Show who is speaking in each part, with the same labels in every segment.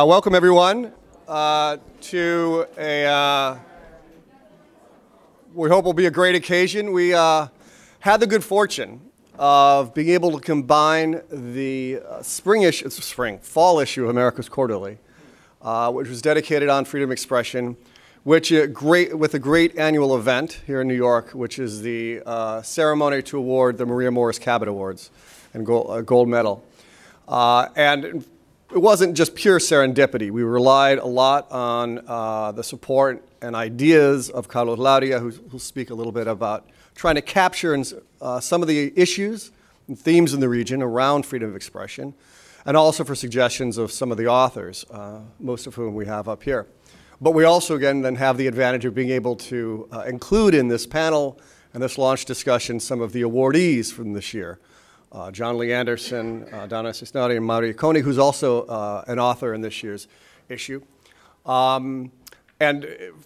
Speaker 1: Welcome, everyone, to a, we hope will be a great occasion. We had the good fortune of being able to combine the fall issue of America's Quarterly, which was dedicated on freedom of expression, with a great annual event here in New York, which is the ceremony to award the Maria Morris Cabot Awards and gold medal. And it wasn't just pure serendipity. We relied a lot on the support and ideas of Carlos Lauria, who'll speak a little bit about trying to capture some of the issues and themes in the region around freedom of expression, and also for suggestions of some of the authors, most of whom we have up here. But we also, again, then have the advantage of being able to include in this panel and this launch discussion some of the awardees from this year. John Lee Anderson, Donna Cisnari, and Mario Coney, who's also an author in this year's issue. And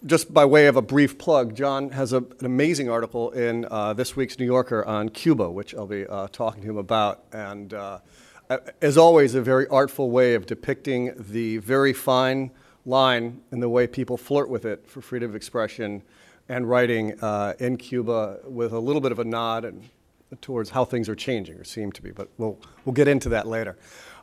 Speaker 1: just by way of a brief plug, John has an amazing article in this week's New Yorker on Cuba, which I'll be talking to him about. And as always, a very artful way of depicting the very fine line in the way people flirt with it for freedom of expression and writing in Cuba, with a little bit of a nod towards how things are changing, or seem to be, but we'll get into that later.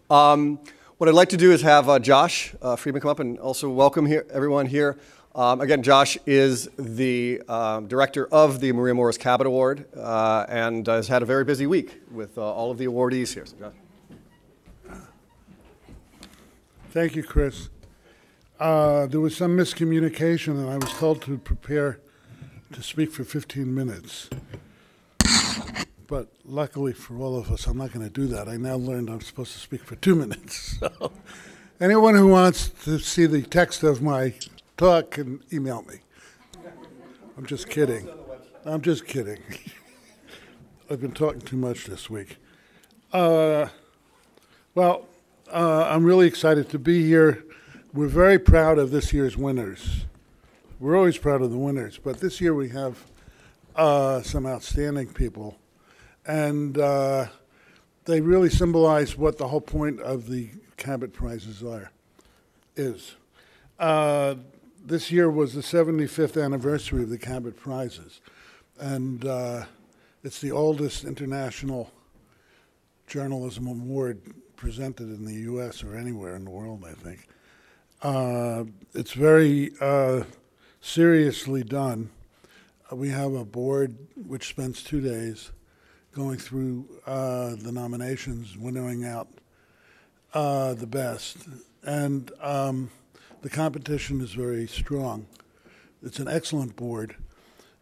Speaker 1: What I'd like to do is have Josh Friedman come up and also welcome everyone here. Again, Josh is the director of the Maria Morris Cabot Award and has had a very busy week with all of the awardees here. So, Josh.
Speaker 2: Thank you, Chris. There was some miscommunication, and I was told to prepare to speak for 15 minutes. But luckily for all of us, I'm not going to do that. I now learned I'm supposed to speak for 2 minutes. So anyone who wants to see the text of my talk can email me. I'm just kidding. I'm just kidding. I've been talking too much this week. I'm really excited to be here. We're very proud of this year's winners. We're always proud of the winners, but this year we have some outstanding people. And they really symbolize what the whole point of the Cabot Prizes is. This year was the 75th anniversary of the Cabot Prizes. And it's the oldest international journalism award presented in the U.S. or anywhere in the world, I think. It's very seriously done. We have a board which spends 2 days going through the nominations, winnowing out the best. And the competition is very strong. It's an excellent board.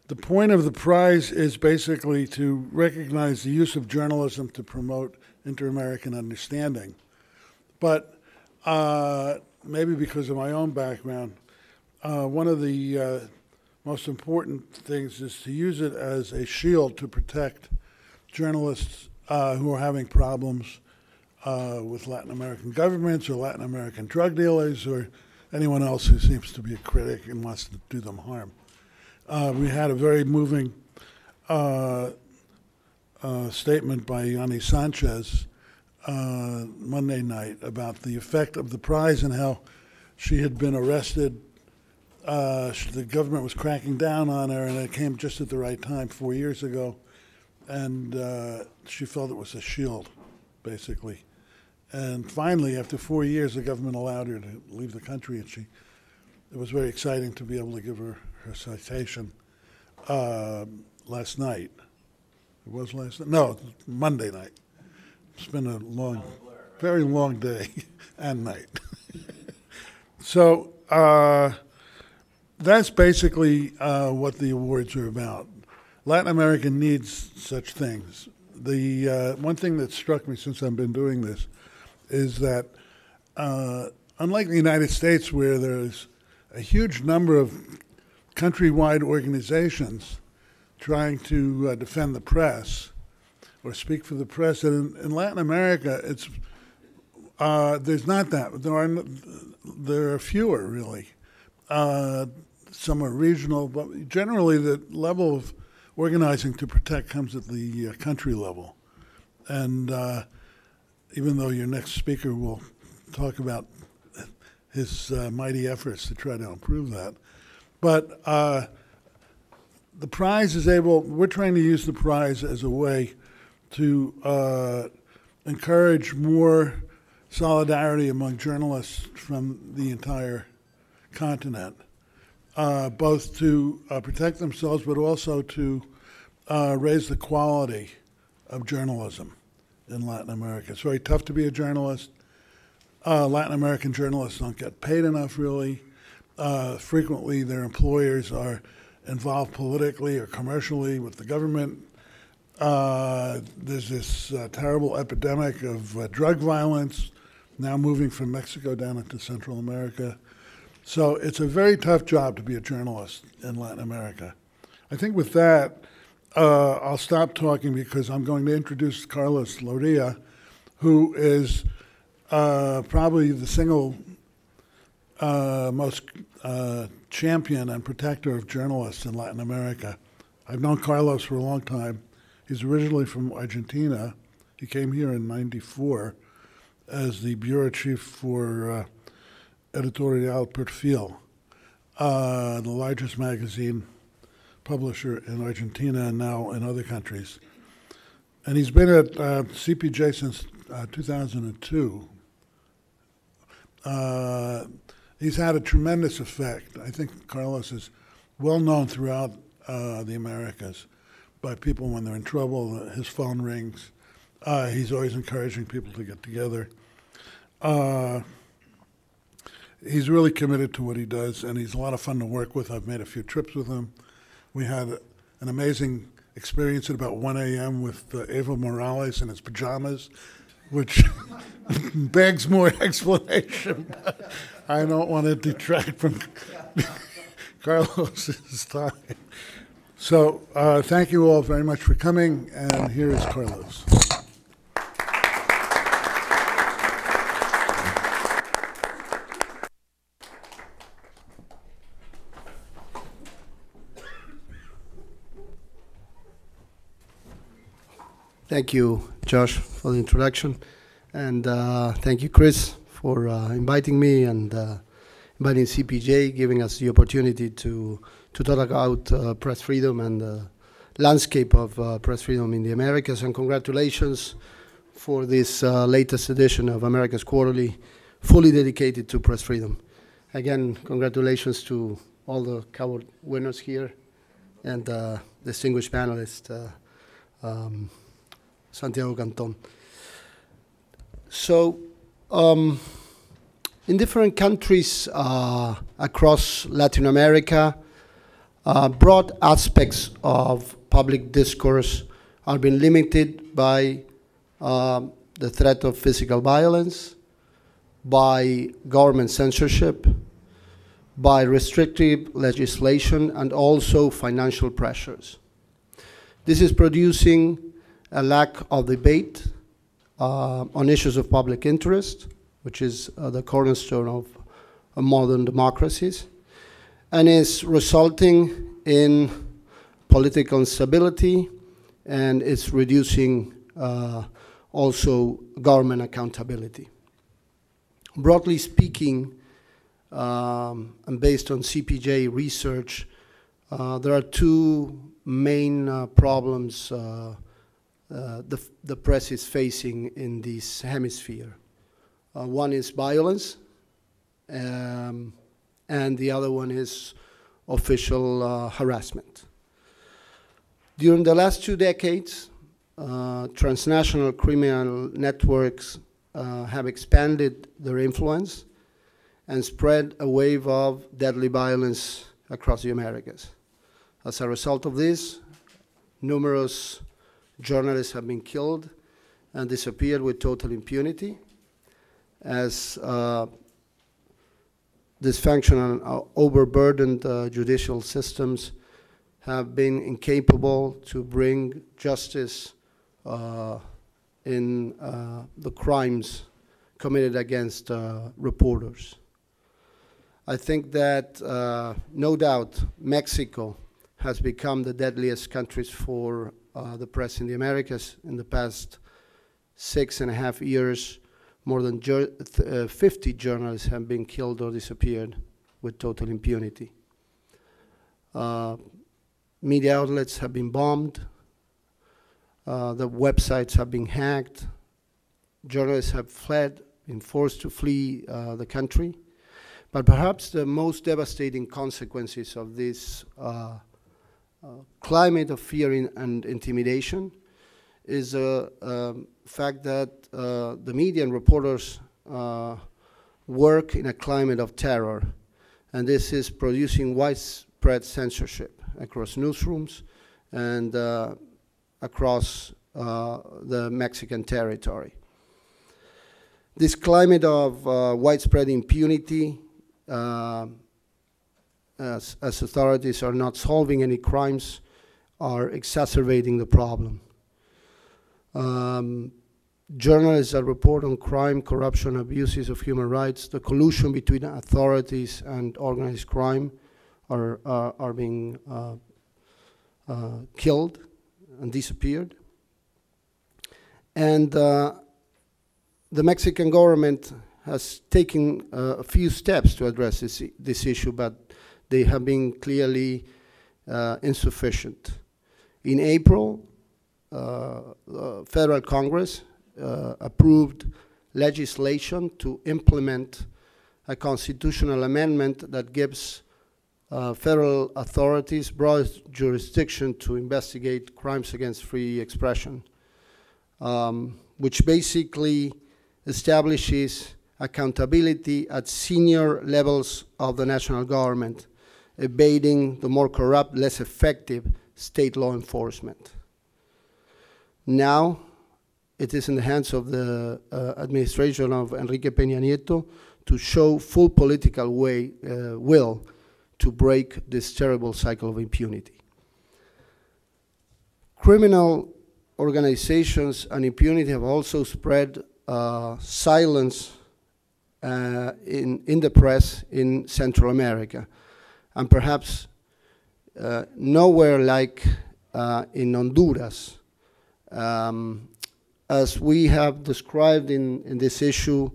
Speaker 2: The point of the prize is basically to recognize the use of journalism to promote inter-American understanding. But maybe because of my own background, one of the most important things is to use it as a shield to protect journalists who are having problems with Latin American governments or Latin American drug dealers or anyone else who seems to be a critic and wants to do them harm. We had a very moving statement by Yanni Sanchez Monday night about the effect of the prize and how she had been arrested. The government was cracking down on her, and it came just at the right time 4 years ago. And she felt it was a shield, basically. And finally, after 4 years, the government allowed her to leave the country, and it was very exciting to be able to give her citation last night. It was last night? No, Monday night. It's been a very long day and night. So that's basically what the awards are about. Latin America needs such things. The one thing that struck me since I've been doing this is that unlike the United States, where there's a huge number of countrywide organizations trying to defend the press or speak for the press, and in Latin America, there's not that. There are fewer, really. Some are regional, but generally the level of organizing to protect comes at the country level. And even though your next speaker will talk about his mighty efforts to try to improve that. But the prize is we're trying to use the prize as a way to encourage more solidarity among journalists from the entire continent, both to protect themselves but also to raise the quality of journalism in Latin America. It's very tough to be a journalist. Latin American journalists don't get paid enough, really. Frequently, their employers are involved politically or commercially with the government. There's this terrible epidemic of drug violence, now moving from Mexico down into Central America. So it's a very tough job to be a journalist in Latin America. I think with that, I'll stop talking because I'm going to introduce Carlos Loria, who is probably the single most champion and protector of journalists in Latin America. I've known Carlos for a long time. He's originally from Argentina. He came here in '94 as the bureau chief for Editorial Perfil, the largest magazine publisher in Argentina and now in other countries. And he's been at CPJ since 2002. He's had a tremendous effect. I think Carlos is well known throughout the Americas by people when they're in trouble. His phone rings. He's always encouraging people to get together. He's really committed to what he does, and he's a lot of fun to work with. I've made a few trips with him. We had an amazing experience at about 1 a.m. with Evo Morales in his pajamas, which begs more explanation. I don't want to detract from Carlos's time. So thank you all very much for coming, and here is Carlos.
Speaker 3: Thank you, Josh, for the introduction. And thank you, Chris, for inviting me and inviting CPJ, giving us the opportunity to talk about press freedom and the landscape of press freedom in the Americas. And congratulations for this latest edition of America's Quarterly, fully dedicated to press freedom. Again, congratulations to all the Cabot winners here and distinguished panelists, Santiago Canton. So, in different countries across Latin America, broad aspects of public discourse are being limited by the threat of physical violence, by government censorship, by restrictive legislation, and also financial pressures. This is producing a lack of debate on issues of public interest, which is the cornerstone of modern democracies, and is resulting in political instability, and it's reducing also government accountability. Broadly speaking, and based on CPJ research, there are two main problems the press is facing in this hemisphere. One is violence, and the other one is official harassment. During the last 2 decades, transnational criminal networks have expanded their influence and spread a wave of deadly violence across the Americas. As a result of this, numerous journalists have been killed and disappeared with total impunity, as dysfunctional and overburdened judicial systems have been incapable to bring justice in the crimes committed against reporters. I think that, no doubt, Mexico has become the deadliest countries for the press in the Americas. In the past 6.5 years, more than 50 journalists have been killed or disappeared with total impunity. Media outlets have been bombed. The websites have been hacked. Journalists have fled, been forced to flee the country. But perhaps the most devastating consequences of this climate of fear and intimidation is the fact that the media and reporters work in a climate of terror. And this is producing widespread censorship across newsrooms and across the Mexican territory. This climate of widespread impunity, as authorities are not solving any crimes, are exacerbating the problem. Journalists that report on crime, corruption, abuses of human rights, the collusion between authorities and organized crime are being killed and disappeared. And the Mexican government has taken a few steps to address this issue, but they have been clearly insufficient. In April, the Federal Congress approved legislation to implement a constitutional amendment that gives federal authorities broad jurisdiction to investigate crimes against free expression, which basically establishes accountability at senior levels of the national government, evading the more corrupt, less effective state law enforcement. Now, it is in the hands of the administration of Enrique Peña Nieto to show full political will to break this terrible cycle of impunity. Criminal organizations and impunity have also spread silence in the press in Central America, and perhaps nowhere like in Honduras. As we have described in this issue,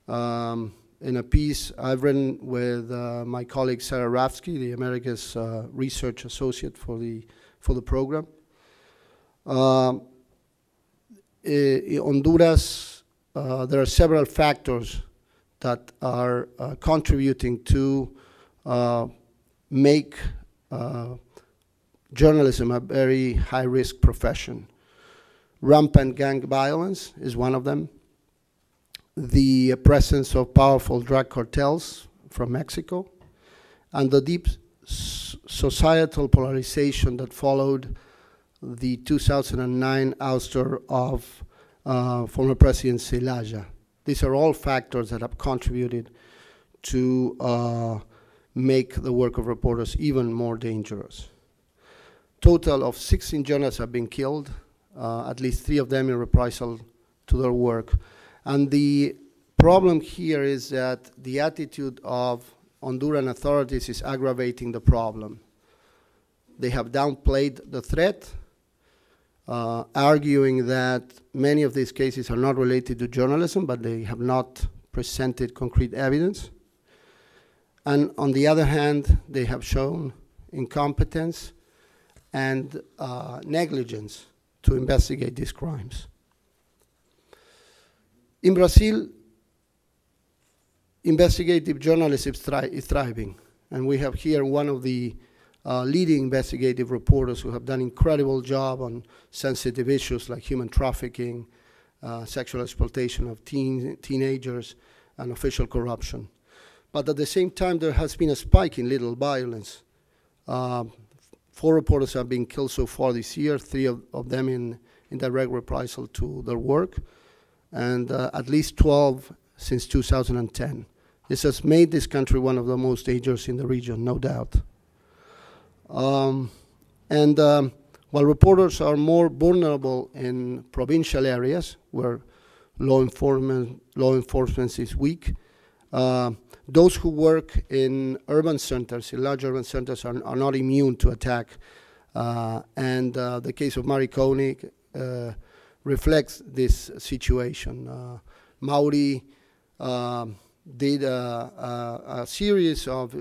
Speaker 3: in a piece I've written with my colleague Sarah Rafsky, the America's research associate for the program. In Honduras, there are several factors that are contributing to make journalism a very high-risk profession. Rampant gang violence is one of them. The presence of powerful drug cartels from Mexico, and the deep societal polarization that followed the 2009 ouster of former President Zelaya. These are all factors that have contributed to make the work of reporters even more dangerous. Total of 16 journalists have been killed, at least 3 of them in reprisal to their work. And the problem here is that the attitude of Honduran authorities is aggravating the problem. They have downplayed the threat, arguing that many of these cases are not related to journalism, but they have not presented concrete evidence. And on the other hand, they have shown incompetence and negligence to investigate these crimes. In Brazil, investigative journalism is thriving, and we have here one of the leading investigative reporters who have done an incredible job on sensitive issues like human trafficking, sexual exploitation of teenagers, and official corruption. But at the same time, there has been a spike in little violence. 4 reporters have been killed so far this year, 3 of them in direct reprisal to their work, and at least 12 since 2010. This has made this country one of the most dangerous in the region, no doubt. While reporters are more vulnerable in provincial areas where law enforcement is weak, those who work in urban centers, in large urban centers, are not immune to attack. The case of Maricone reflects this situation. Mauri did a series of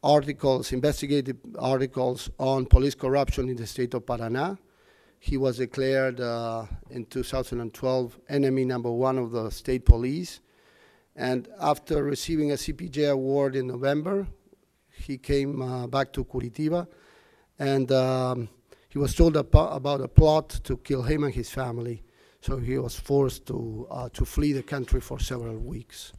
Speaker 3: articles, investigative articles on police corruption in the state of Paraná. He was declared in 2012 enemy #1 of the state police. And after receiving a CPJ award in November, he came back to Curitiba, and he was told about a plot to kill him and his family. So he was forced to flee the country for several weeks.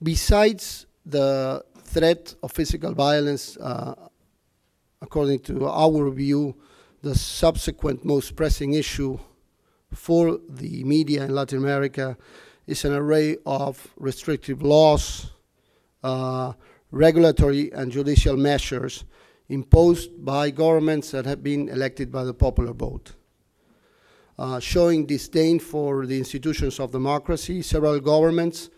Speaker 3: Besides the threat of physical violence, according to our view, the subsequent most pressing issue for the media in Latin America is an array of restrictive laws, regulatory and judicial measures imposed by governments that have been elected by the popular vote. Showing disdain for the institutions of democracy, several governments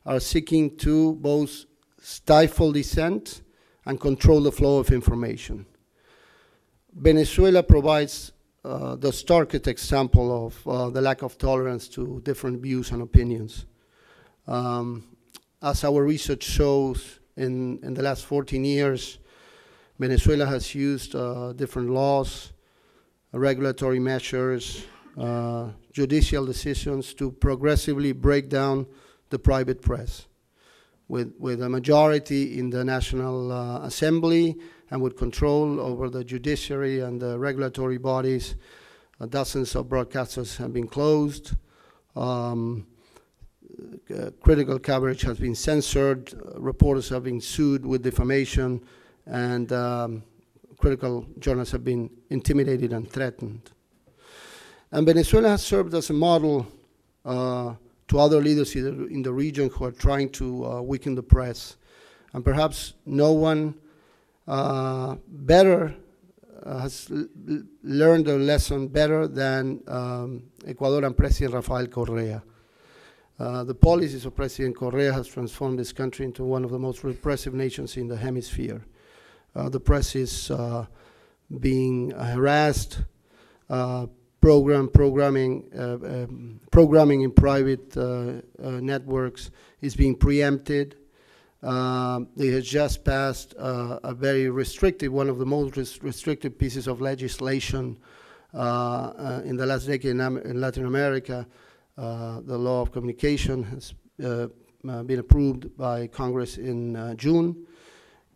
Speaker 3: are seeking to both stifle dissent and control the flow of information. Venezuela provides the starkest example of the lack of tolerance to different views and opinions. As our research shows, in the last 14 years, Venezuela has used different laws, regulatory measures, judicial decisions to progressively break down the private press, with a majority in the National Assembly and with control over the judiciary and the regulatory bodies. Dozens of broadcasters have been closed. Critical coverage has been censored. Reporters have been sued with defamation, and critical journalists have been intimidated and threatened. And Venezuela has served as a model to other leaders in the region who are trying to weaken the press. And perhaps no one better has learned the lesson better than Ecuadorian President Rafael Correa. The policies of President Correa has transformed this country into one of the most repressive nations in the hemisphere. The press is being harassed, programming in private networks is being preempted. They have just passed a very restrictive, one of the most restrictive pieces of legislation in the last decade in Latin America. The law of communication has been approved by Congress in June,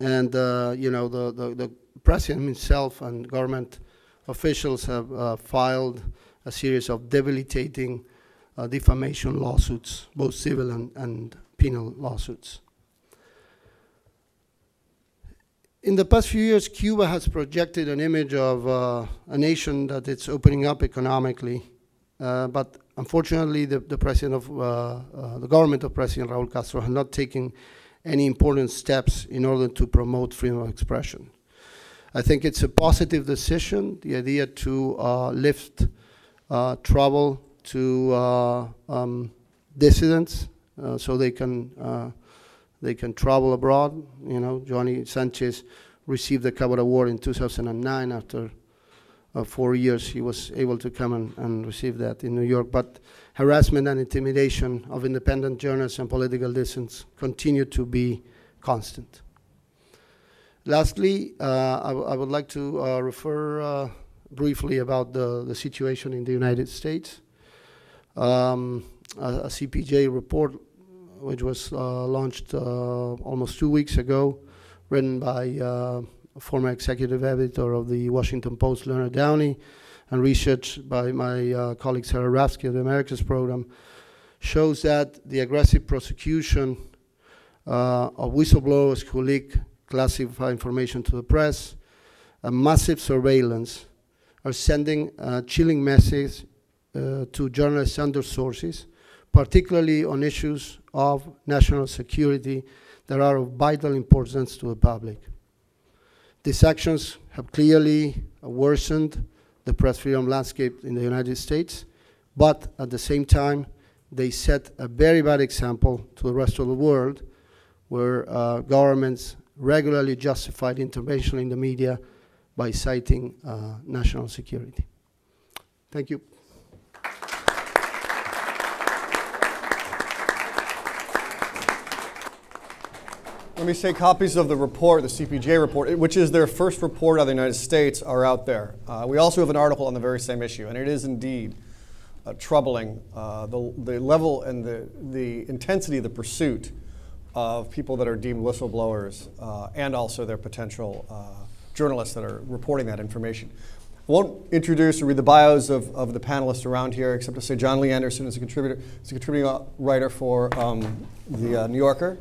Speaker 3: and the president himself and government officials have filed a series of debilitating defamation lawsuits, both civil and penal lawsuits. In the past few years, Cuba has projected an image of a nation that it's opening up economically, but unfortunately, the president of the government of President Raúl Castro has not taken any important steps in order to promote freedom of expression. I think it's a positive decision, the idea to lift travel to dissidents so they can travel abroad. You know, Johnny Sanchez received the Cabot Award in 2009. After 4 years, he was able to come and receive that in New York. But harassment and intimidation of independent journalists and political dissidents continue to be constant. Lastly, I would like to refer briefly about the situation in the United States. A CPJ report, which was launched almost 2 weeks ago, written by a former executive editor of the Washington Post, Leonard Downey, and researched by my colleague Sarah Rafsky of the Americas program, shows that the aggressive prosecution of whistleblowers who leak classified information to the press, a massive surveillance, are sending a chilling message to journalists and their sources, particularly on issues of national security that are of vital importance to the public. These actions have clearly worsened the press freedom landscape in the United States, but at the same time, they set a very bad example to the rest of the world, where governments regularly justified intervention in the media by citing national security. Thank you.
Speaker 1: Let me say copies of the report, the CPJ report, which is their first report out of the United States, are out there. We also have an article on the very same issue, and it is indeed troubling, the level and the intensity of the pursuit of people that are deemed whistleblowers and also their potential journalists that are reporting that information. I won't introduce or read the bios of the panelists around here, except to say John Lee Anderson is a contributor. He's a contributing writer for the New Yorker.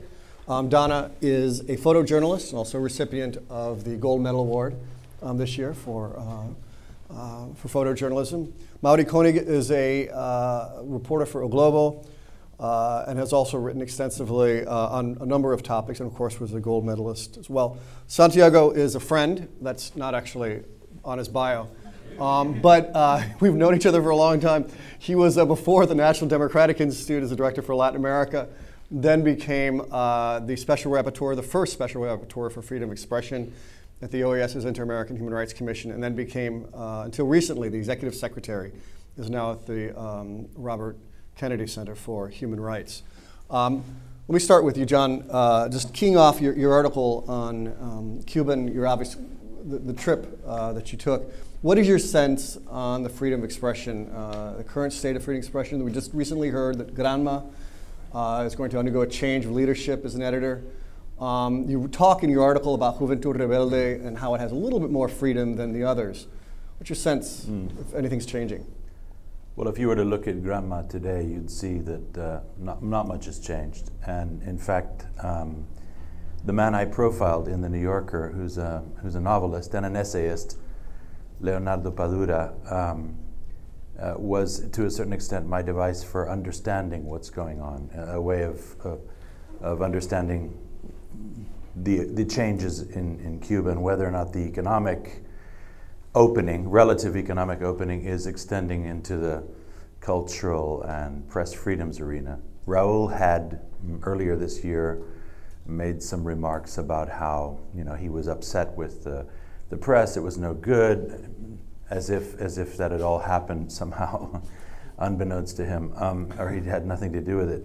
Speaker 1: Donna is a photojournalist and also a recipient of the Gold Medal Award this year for photojournalism. Mauri Koenig is a reporter for O Globo and has also written extensively on a number of topics, and of course was a gold medalist as well. Santiago is a friend. That's not actually on his bio. But we've known each other for a long time. He was before at the National Democratic Institute as a director for Latin America, then became the special rapporteur, the first special rapporteur for freedom of expression at the OAS's Inter-American Human Rights Commission, and then became, until recently, the executive secretary, is now at the Robert Kennedy Center for Human Rights. Let me start with you, John. Just keying off your article on Cuba and your obvious, the trip that you took. What is your sense on the freedom of expression, the current state of freedom of expression? We just recently heard that Granma is going to undergo a change of leadership as an editor. You talk in your article about Juventud Rebelde and how it has a little bit more freedom than the others. What's your sense if anything's changing?
Speaker 4: Well, if you were to look at Granma today, you'd see that not much has changed. And in fact, the man I profiled in the New Yorker, who's a novelist and an essayist, Leonardo Padura, was to a certain extent my device for understanding what's going on, a way of understanding the changes in Cuba and whether or not the economic opening, relative economic opening, is extending into the cultural and press freedoms arena. Raul had earlier this year made some remarks about how he was upset with the press. It was no good, as if that had all happened somehow unbeknownst to him, or he'd had nothing to do with it.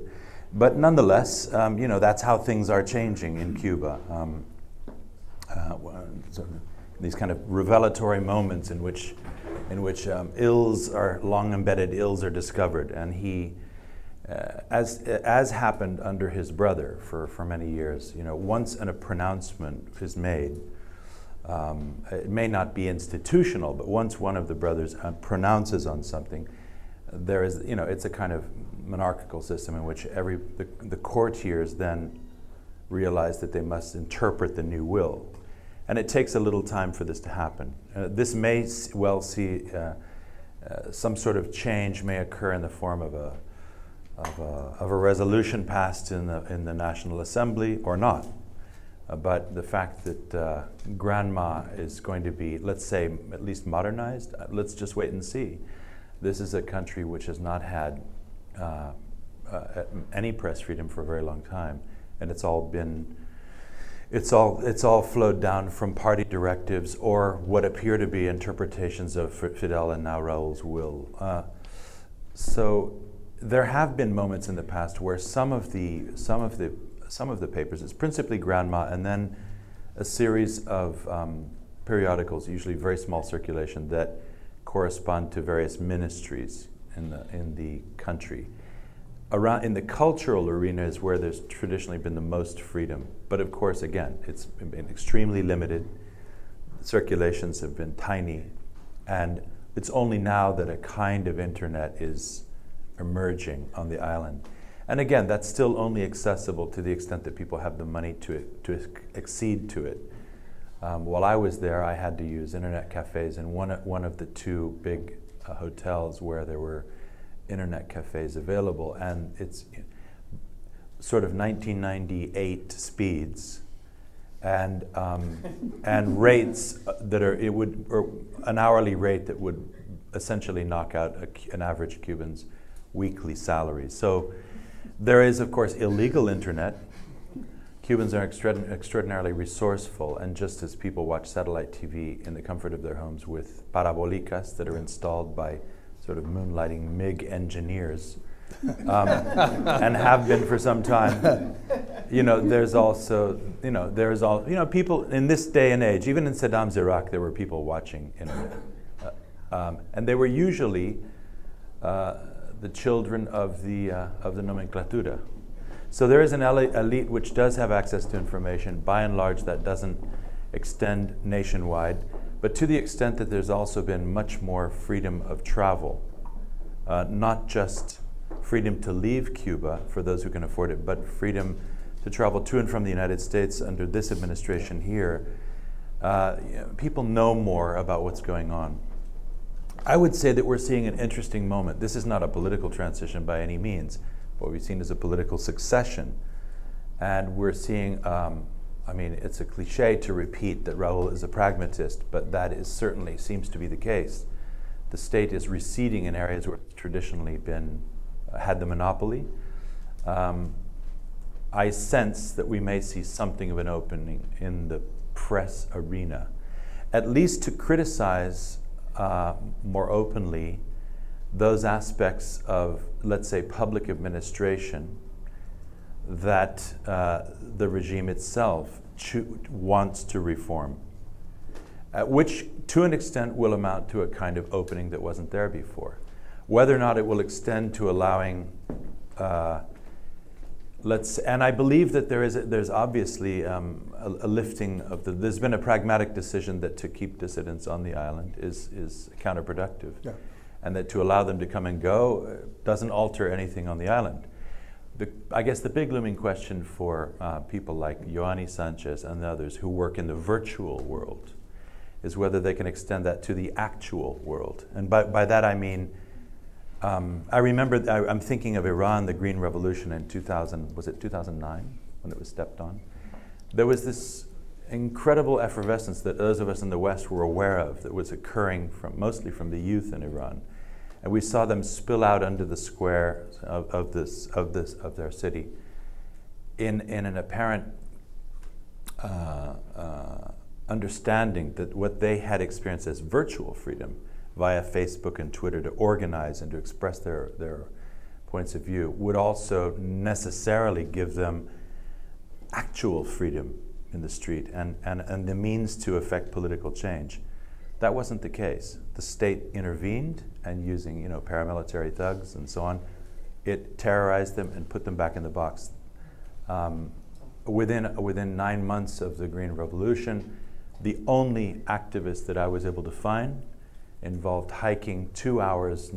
Speaker 4: But nonetheless, that's how things are changing in Cuba. These kind of revelatory moments in which ills are, long embedded ills are discovered, and he, as happened under his brother for many years, once a pronouncement is made, it may not be institutional, but once one of the brothers pronounces on something, there is, it's a kind of monarchical system in which the courtiers then realize that they must interpret the new will. And it takes a little time for this to happen. This may well see some sort of change may occur in the form of a resolution passed in the National Assembly or not. But the fact that Granma is going to be, let's say, at least modernized, let's just wait and see. This is a country which has not had any press freedom for a very long time, and it's all flowed down from party directives or what appear to be interpretations of Fidel and now Raul's will. So there have been moments in the past where some of the papers, it's principally Granma, and then a series of periodicals, usually very small circulation, that correspond to various ministries in the country. In the cultural arena is where there's traditionally been the most freedom. But of course, again, it's been extremely limited. Circulations have been tiny. And it's only now that a kind of internet is emerging on the island. And again, that's still only accessible to the extent that people have the money to accede to it. While I was there, I had to use internet cafes in one of the two big hotels where there were internet cafes available, and it's sort of 1998 speeds and rates that are or an hourly rate that would essentially knock out an average Cuban's weekly salary. So there is, of course, illegal internet. Cubans are extraordinarily resourceful, and just as people watch satellite TV in the comfort of their homes with parabolicas that are installed by sort of moonlighting MiG engineers, and have been for some time. There's also, people in this day and age, even in Saddam's Iraq, there were people watching internet. And they were usually the children of the nomenclatura. So there is an elite which does have access to information. By and large, that doesn't extend nationwide, but to the extent that there's also been much more freedom of travel, not just freedom to leave Cuba for those who can afford it, but freedom to travel to and from the United States under this administration here. People know more about what's going on. I would say that we're seeing an interesting moment. This is not a political transition by any means. What we've seen is a political succession. And we're seeing, it's a cliche to repeat that Raúl is a pragmatist, but that is certainly seems to be the case. The state is receding in areas where it's traditionally had the monopoly. I sense that we may see something of an opening in the press arena, at least to criticize more openly those aspects of, let's say, public administration that the regime itself wants to reform, which to an extent will amount to a kind of opening that wasn't there before. Whether or not it will extend to allowing, and I believe that there's obviously a lifting of there's been a pragmatic decision that to keep dissidents on the island is counterproductive. Yeah. And that to allow them to come and go doesn't alter anything on the island. I guess the big looming question for people like Ioannis Sanchez and the others who work in the virtual world is whether they can extend that to the actual world. And by that I mean, I remember, I'm thinking of Iran, the Green Revolution in 2009, when it was stepped on? There was this incredible effervescence that those of us in the West were aware of that was occurring mostly from the youth in Iran. And we saw them spill out under the square of their city in an apparent understanding that what they had experienced as virtual freedom via Facebook and Twitter to organize and to express their points of view would also necessarily give them actual freedom in the street and the means to effect political change. That wasn't the case. The state intervened and using paramilitary thugs and so on, it terrorized them and put them back in the box. Within 9 months of the Green Revolution, the only activist that I was able to find involved hiking 2 hours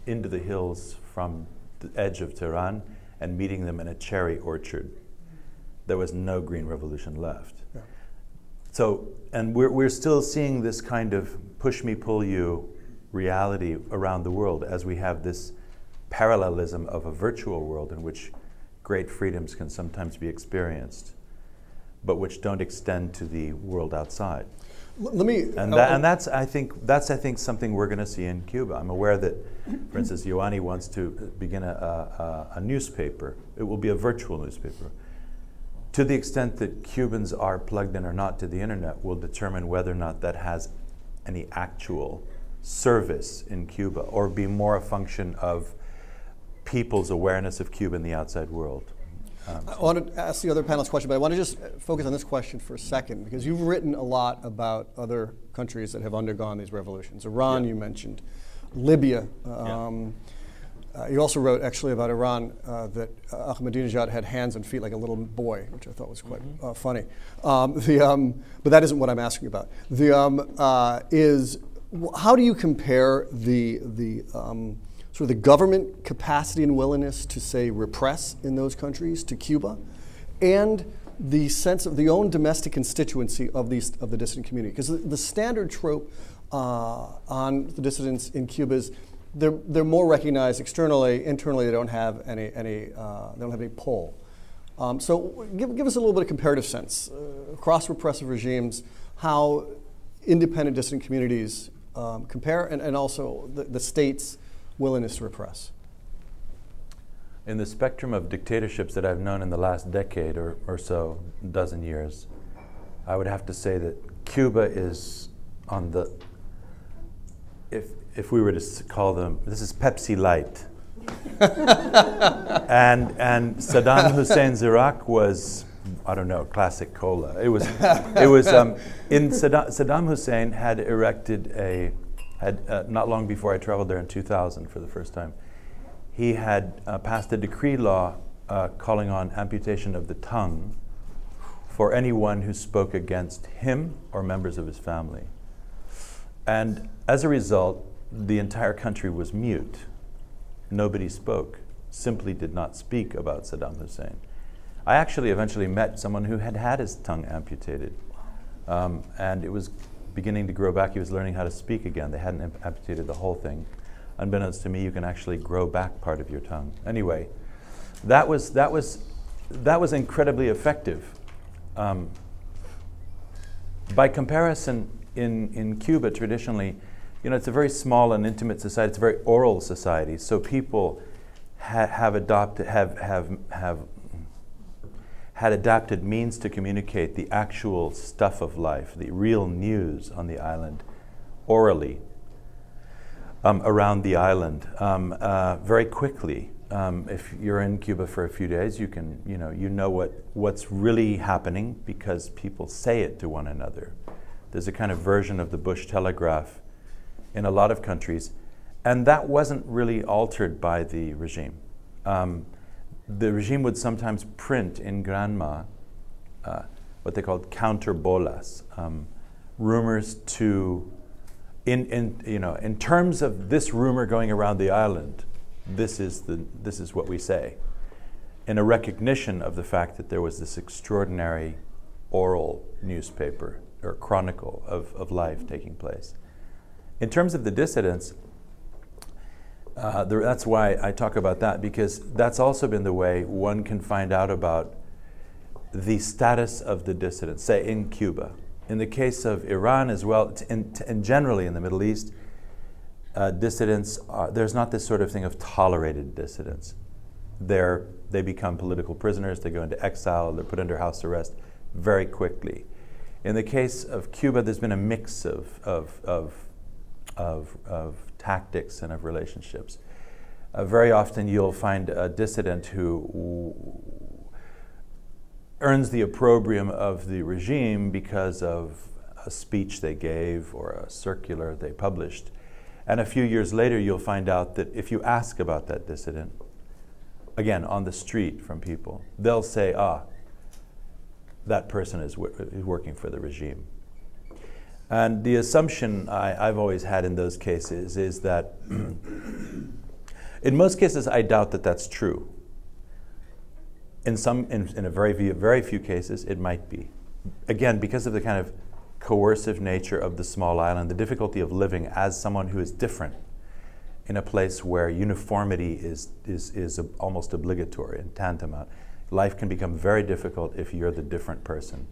Speaker 4: into the hills from the edge of Tehran and meeting them in a cherry orchard. There was no Green Revolution left. Yeah. So, and we're still seeing this kind of push me, pull you reality around the world as we have this parallelism of a virtual world in which great freedoms can sometimes be experienced, but which don't extend to the world outside. That's I think something we're going to see in Cuba. I'm aware that, for instance, Ioannis wants to begin a newspaper. It will be a virtual newspaper. To the extent that Cubans are plugged in or not to the internet will determine whether or not that has any actual service in Cuba or be more a function of people's awareness of Cuba in the outside world.
Speaker 1: I want to ask the other panelist question, but I want to just focus on this question for a second, because you've written a lot about other countries that have undergone these revolutions. Iran, you mentioned. Libya. You also wrote, actually, about Iran, that Ahmadinejad had hands and feet like a little boy, which I thought was quite funny. But that isn't what I'm asking about. How do you compare the sort of the government capacity and willingness to, say, repress in those countries to Cuba, and the sense of the own domestic constituency of the dissident community? Because the standard trope on the dissidents in Cuba is they're more recognized externally. Internally, they don't have any pull. So give us a little bit of comparative sense across repressive regimes, how independent dissident communities compare, and also the state's willingness to repress.
Speaker 4: In the spectrum of dictatorships that I've known in the last decade or so, dozen years, I would have to say that Cuba is on the, if we were to call them, this is Pepsi Light. and Saddam Hussein's Iraq was, I don't know, classic cola. It was in Saddam Hussein had erected not long before I traveled there in 2000 for the first time, he had passed a decree law calling on amputation of the tongue for anyone who spoke against him or members of his family. And as a result, the entire country was mute. Nobody spoke, simply did not speak about Saddam Hussein. I actually eventually met someone who had had his tongue amputated, and it was beginning to grow back. He was learning how to speak again. They hadn't amputated the whole thing. Unbeknownst to me, you can actually grow back part of your tongue. Anyway, that was incredibly effective. By comparison, in Cuba, traditionally, it's a very small and intimate society. It's a very oral society. So people had adapted means to communicate the actual stuff of life, the real news on the island, orally, around the island, very quickly. If you're in Cuba for a few days, you know what's really happening because people say it to one another. There's a kind of version of the Bush telegraph in a lot of countries, and that wasn't really altered by the regime. The regime would sometimes print in Granma what they called counter bolas, rumors to, in terms of this rumor going around the island, this is what we say, in a recognition of the fact that there was this extraordinary oral newspaper or chronicle of life taking place. In terms of the dissidents, that's why I talk about that, because that's also been the way one can find out about the status of the dissidents, say in Cuba. In the case of Iran as well, and generally in the Middle East, dissidents, there's not this sort of thing of tolerated dissidents. They become political prisoners, they go into exile, they're put under house arrest very quickly. In the case of Cuba, there's been a mix of tactics and of relationships. Very often you'll find a dissident who earns the opprobrium of the regime because of a speech they gave or a circular they published. And a few years later you'll find out that if you ask about that dissident, again on the street from people, they'll say, that person is working for the regime. And the assumption I've always had in those cases is that, in most cases, I doubt that that's true. In a very few cases, it might be. Again, because of the kind of coercive nature of the small island, the difficulty of living as someone who is different in a place where uniformity is almost obligatory and tantamount. Life can become very difficult if you're the different person.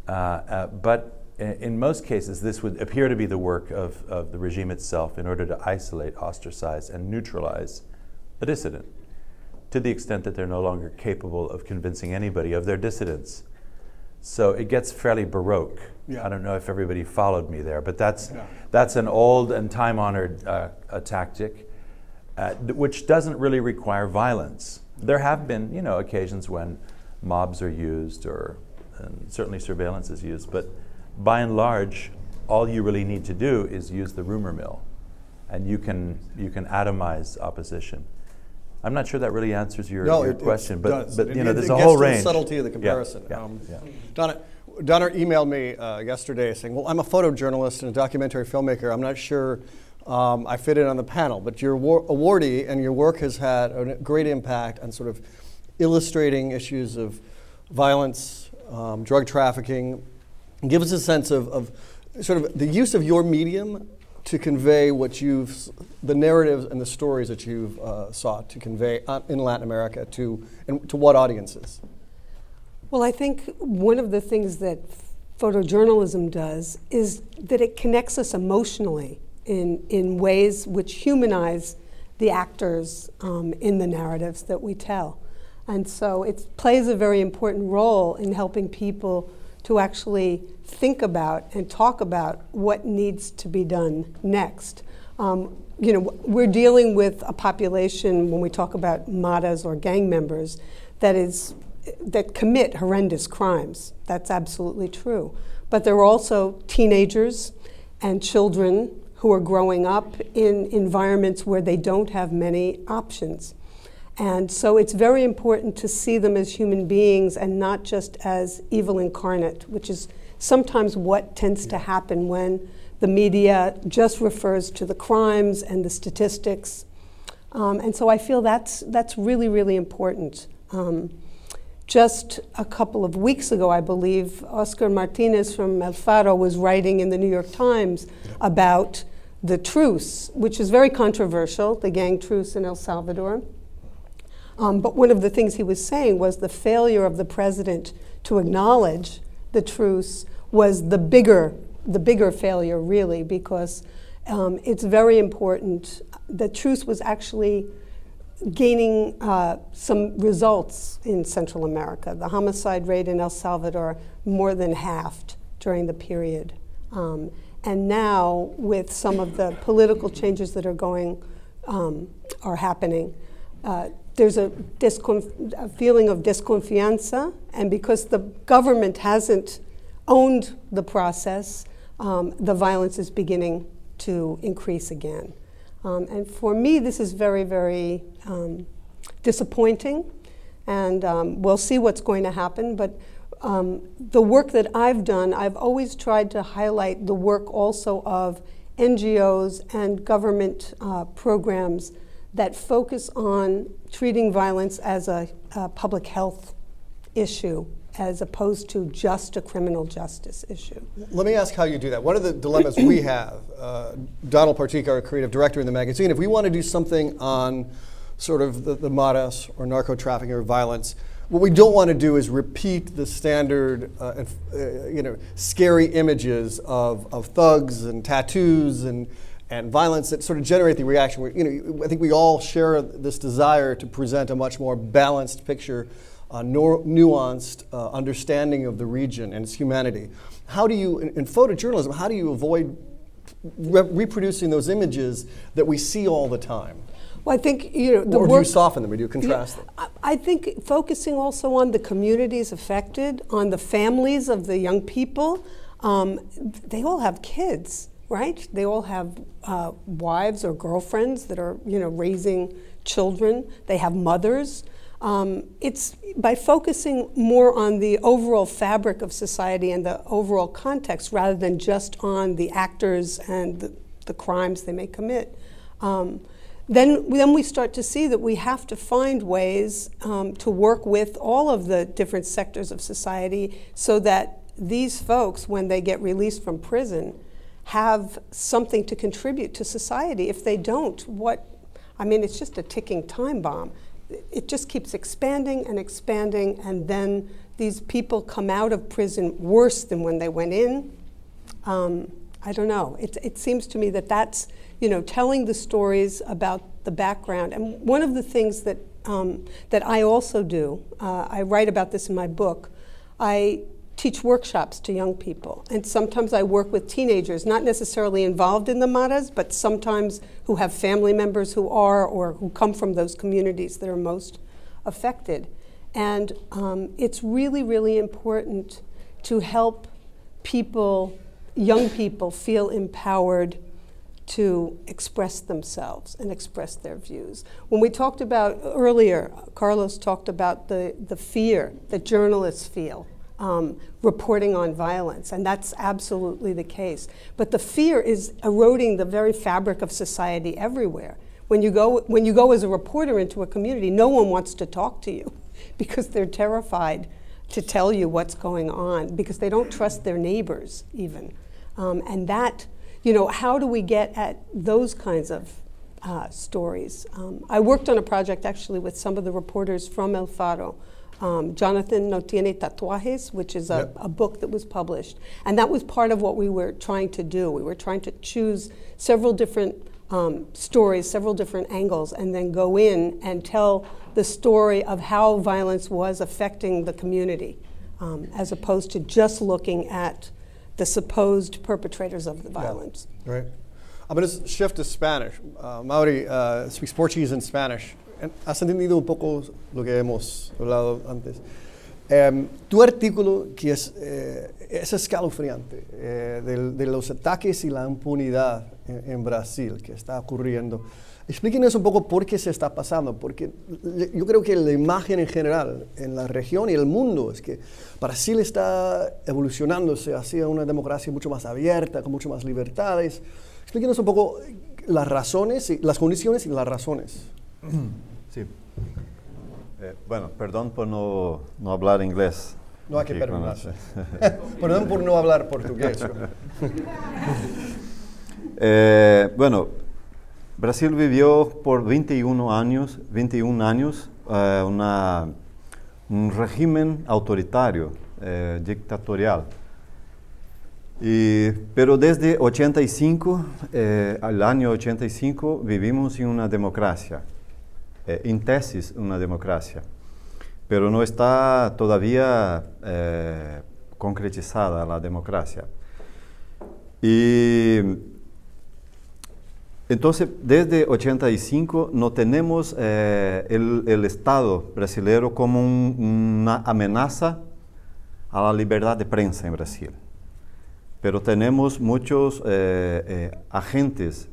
Speaker 4: But in most cases, this would appear to be the work of the regime itself in order to isolate, ostracize, and neutralize a dissident, to the extent that they're no longer capable of convincing anybody of their dissidence. So it gets fairly baroque. Yeah. I don't know if everybody followed me there, but that's an old and time-honored tactic, which doesn't really require violence. There have been, occasions when mobs are used, and certainly surveillance is used, but by and large, all you really need to do is use the rumor mill, and you can atomize opposition. I'm not sure that really answers your question, but there's a whole range.
Speaker 1: The subtlety of the comparison.
Speaker 4: Yeah.
Speaker 1: Donna emailed me yesterday saying, "Well, I'm a photojournalist and a documentary filmmaker. I'm not sure I fit in on the panel, but you're awardee, and your work has had a great impact on sort of illustrating issues of violence, drug trafficking. Give us a sense of sort of the use of your medium to convey the narratives and the stories that you've sought to convey in Latin America to what audiences?"
Speaker 5: Well, I think one of the things that photojournalism does is that it connects us emotionally in ways which humanize the actors in the narratives that we tell. And so it plays a very important role in helping people to actually think about and talk about what needs to be done next. You know, we're dealing with a population, when we talk about MADAs or gang members, that commit horrendous crimes. That's absolutely true. But there are also teenagers and children who are growing up in environments where they don't have many options. And so it's very important to see them as human beings and not just as evil incarnate, which is sometimes what tends to happen when the media just refers to the crimes and the statistics. And so I feel that's really, really important. Just a couple of weeks ago, I believe, Oscar Martinez from El Faro was writing in the New York Times about the truce, which is very controversial, the gang truce in El Salvador. But one of the things he was saying was the failure of the president to acknowledge the truce was the bigger failure, really, because it's very important. The truce was actually gaining some results in Central America. The homicide rate in El Salvador more than halved during the period. And now, with some of the political changes that are happening, there's a feeling of desconfianza, and because the government hasn't owned the process, the violence is beginning to increase again. And for me, this is very, very disappointing, and we'll see what's going to happen. But the work that I've done, I've always tried to highlight the work also of NGOs and government programs that focus on treating violence as a public health issue, as opposed to just a criminal justice issue.
Speaker 1: Let me ask how you do that. One of the dilemmas we have, Donald Partika, our creative director in the magazine, if we want to do something on sort of the MADAs or narco-trafficking or violence, what we don't want to do is repeat the standard scary images of thugs and tattoos and violence that sort of generate the reaction. I think we all share this desire to present a much more balanced picture, nuanced understanding of the region and its humanity. How do you, in photojournalism, how do you avoid reproducing those images that we see all the time?
Speaker 5: Well, I think, the
Speaker 1: or
Speaker 5: work,
Speaker 1: do you soften them, or do you contrast them?
Speaker 5: I think focusing also on the communities affected, on the families of the young people, they all have kids, right? They all have wives or girlfriends that are, raising children. They have mothers. It's by focusing more on the overall fabric of society and the overall context rather than just on the actors and the crimes they may commit. Then we start to see that we have to find ways to work with all of the different sectors of society so that these folks, when they get released from prison, have something to contribute to society. If they don't, it's just a ticking time bomb. It just keeps expanding, and then these people come out of prison worse than when they went in. I don't know. It seems to me that that's, telling the stories about the background. And one of the things that I also do, I write about this in my book, I teach workshops to young people. And sometimes I work with teenagers, not necessarily involved in the MADAs, but sometimes who have family members who are, or who come from those communities that are most affected. And it's really, really important to help people, young people, feel empowered to express themselves and express their views. When we talked about earlier, Carlos talked about the fear that journalists feel reporting on violence, and that's absolutely the case. But the fear is eroding the very fabric of society everywhere. When you go as a reporter into a community, no one wants to talk to you because they're terrified to tell you what's going on, because they don't trust their neighbors even. And that, how do we get at those kinds of stories? I worked on a project actually with some of the reporters from El Faro. Jonathan No Tiene Tatuajes, which is a book that was published. And that was part of what we were trying to do. We were trying to choose several different stories, several different angles, and then go in and tell the story of how violence was affecting the community as opposed to just looking at the supposed perpetrators of the violence.
Speaker 1: Yeah. Right. I'm going to shift to Spanish. Mauri speaks Portuguese and Spanish. ¿Has entendido un poco lo que hemos hablado antes? Tu artículo, que es escalofriante, de los ataques y la impunidad en Brasil que está ocurriendo. Explíquenos un poco por qué se está pasando, porque yo creo que la imagen en general en la región y el mundo es que Brasil está evolucionándose hacia una democracia mucho más abierta, con mucho más libertades. Explíquenos un poco las razones, las condiciones y las razones.
Speaker 6: Sí. Bueno, perdón por no hablar inglés.
Speaker 1: No hay que perdonarse. Perdón por no hablar portugués.
Speaker 6: Bueno, Brasil vivió por 21 años un régimen autoritario, dictatorial. Pero desde 85, al año 85, vivimos en una democracia, en tesis una democracia, pero no está todavía concretizada la democracia. Y entonces, desde 85 no tenemos el Estado brasileño como una amenaza a la libertad de prensa en Brasil. Pero tenemos muchos agentes,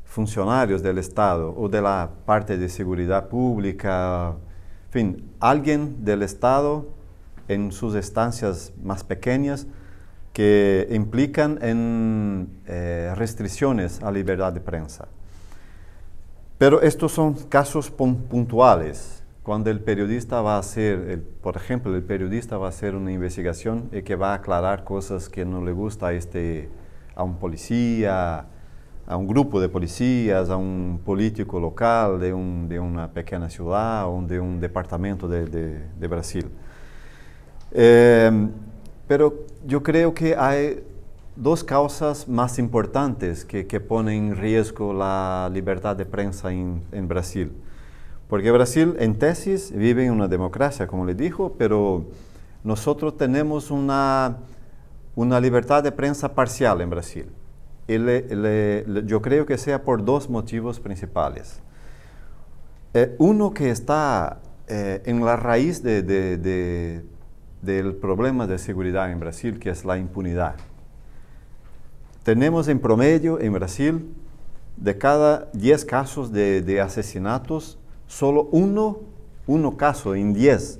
Speaker 6: funcionarios del Estado o de la parte de seguridad pública, en fin, alguien del Estado en sus instancias más pequeñas que implican en restricciones a la libertad de prensa. Pero estos son casos puntuales. Cuando el periodista va a hacer, por ejemplo, el periodista va a hacer una investigación y que va a aclarar cosas que no le gusta a un policía, a un grupo de policías, a un político local de una pequeña ciudad o de un departamento de Brasil. Pero yo creo que hay dos causas más importantes que ponen en riesgo la libertad de prensa en Brasil. Porque Brasil, en tesis, vive en una democracia, como le dijo, pero nosotros tenemos una libertad de prensa parcial en Brasil. Yo creo que sea por dos motivos principales. Uno que está en la raíz del problema de seguridad en Brasil, que es la impunidad. Tenemos en promedio en Brasil, de cada 10 casos de asesinatos, solo uno caso en 10.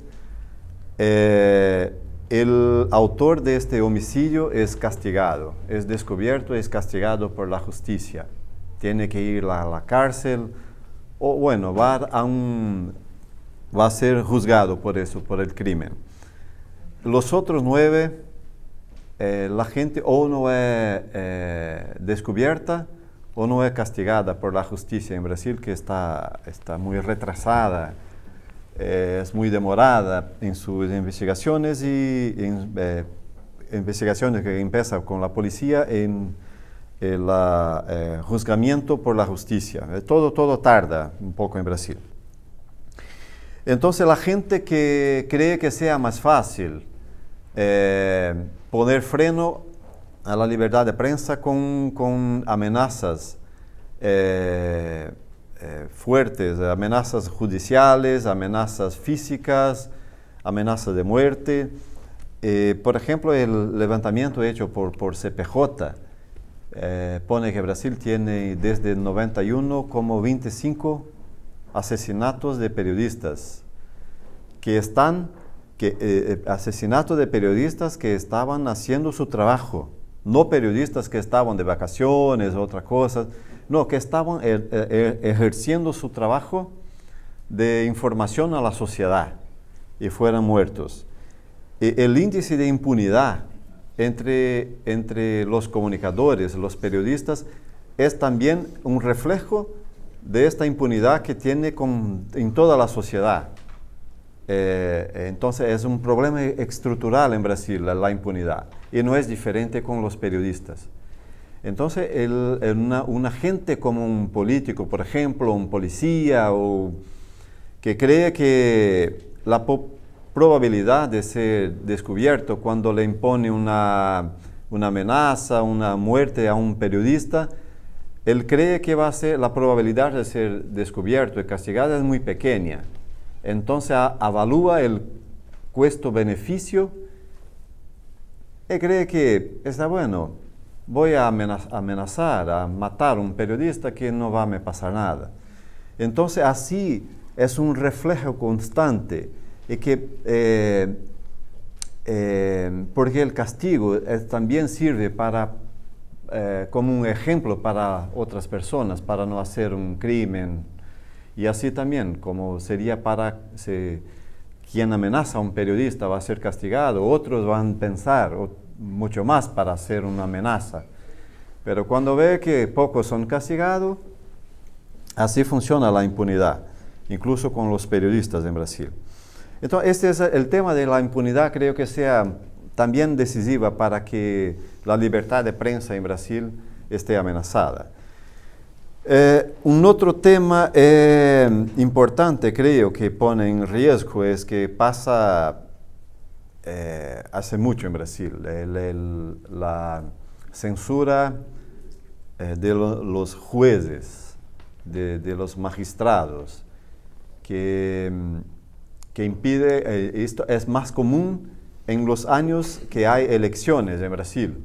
Speaker 6: El autor de este homicidio es castigado, es descubierto, es castigado por la justicia. Tiene que ir a la cárcel o bueno, va a ser juzgado por eso, por el crimen. Los otros 9, la gente o no es descubierta o no es castigada por la justicia en Brasil, que está muy retrasada, es muy demorada en sus investigaciones y investigaciones que empiezan con la policía en el juzgamiento por la justicia. Todo tarda un poco en Brasil. Entonces la gente que cree que sea más fácil poner freno a la libertad de prensa con amenazas fuertes, amenazas judiciales, amenazas físicas, amenazas de muerte. Por ejemplo, el levantamiento hecho por CPJ pone que Brasil tiene desde el 91 como 25 asesinatos de periodistas asesinatos de periodistas que estaban haciendo su trabajo, no periodistas que estaban de vacaciones o otra cosa, no, que estaban ejerciendo su trabajo de información a la sociedad y fueron muertos. El índice de impunidad entre los comunicadores, los periodistas, es también un reflejo de esta impunidad que tiene en toda la sociedad. Entonces es un problema estructural en Brasil, la impunidad, y no es diferente con los periodistas. Entonces un agente como un político, por ejemplo, un policía, que cree que probabilidad de ser descubierto cuando le impone una amenaza, una muerte a un periodista, él cree que va a ser, la probabilidad de ser descubierto y castigado es muy pequeña. Entonces evalúa el costo-beneficio y cree que está bueno, voy a amenazar, a matar a un periodista que no va a me pasar nada. Entonces así es un reflejo constante y que porque el castigo también sirve para como un ejemplo para otras personas, para no hacer un crimen, y así también como sería para quien amenaza a un periodista va a ser castigado, otros van a pensar mucho más para hacer una amenaza, pero cuando ve que pocos son castigados, así funciona la impunidad, incluso con los periodistas en Brasil. Entonces, este es el tema de la impunidad, creo que sea también decisiva para que la libertad de prensa en Brasil esté amenazada. Un otro tema importante, creo, que pone en riesgo es que pasa hace mucho en Brasil, la censura de los jueces, de los magistrados, que impide, esto es más común en los años que hay elecciones en Brasil,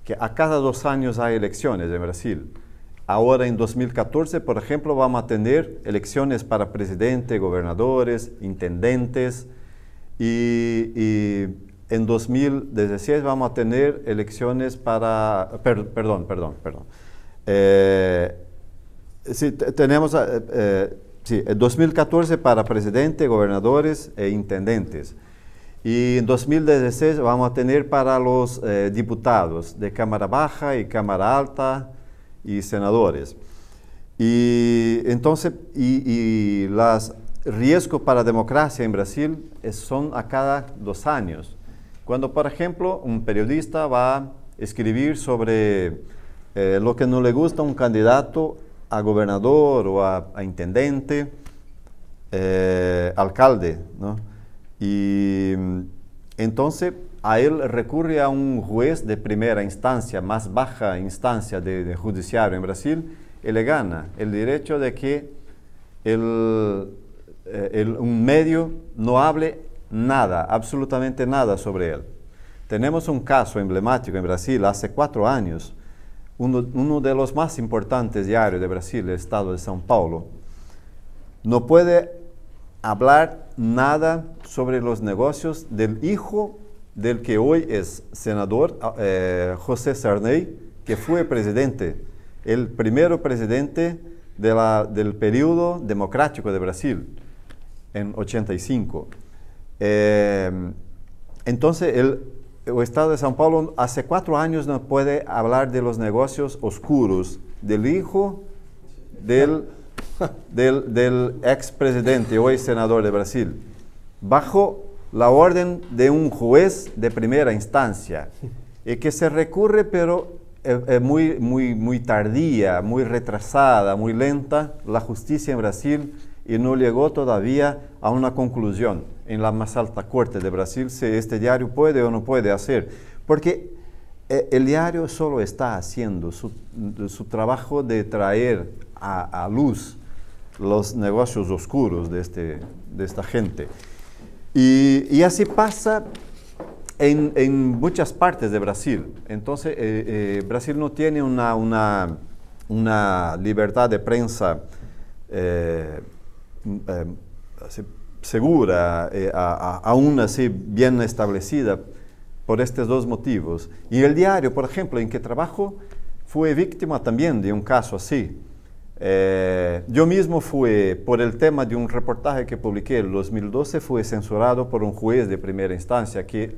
Speaker 6: que a cada 2 años hay elecciones en Brasil. Ahora en 2014, por ejemplo, vamos a tener elecciones para presidente, gobernadores, intendentes, y en 2016 vamos a tener elecciones para, sí, tenemos, sí, 2014 para presidente, gobernadores e intendentes. Y en 2016 vamos a tener para los diputados de Cámara Baja y Cámara Alta y senadores. Y entonces, los riesgos para la democracia en Brasil son a cada 2 años. Cuando, por ejemplo, un periodista va a escribir sobre lo que no le gusta a un candidato a gobernador o a intendente, alcalde, ¿no? Y entonces a él recurre a un juez de primera instancia, más baja instancia de judiciario en Brasil, y le gana el derecho de que un medio no hable nada, absolutamente nada sobre él. Tenemos un caso emblemático en Brasil hace 4 años, uno de los más importantes diarios de Brasil, el estado de São Paulo, no puede hablar nada sobre los negocios del hijo del que hoy es senador, José Sarney, que fue presidente, el primero presidente del periodo democrático de Brasil, en 85. Entonces, el estado de São Paulo hace 4 años no puede hablar de los negocios oscuros del hijo del expresidente, hoy senador de Brasil, bajo la orden de un juez de primera instancia, y que se recurre, pero muy tardía, muy retrasada, muy lenta, la justicia en Brasil, y no llegó todavía a una conclusión en la más alta corte de Brasil si este diario puede o no puede hacer, porque el diario solo está haciendo su trabajo de traer a luz los negocios oscuros de esta gente. Y así pasa en muchas partes de Brasil. Entonces, Brasil no tiene una libertad de prensa segura, aún así bien establecida, por estos 2 motivos. Y el diario, por ejemplo, en que trabajo, fue víctima también de un caso así. Yo mismo fui, por el tema de un reportaje que publiqué en 2012, fui censurado por un juez de primera instancia, que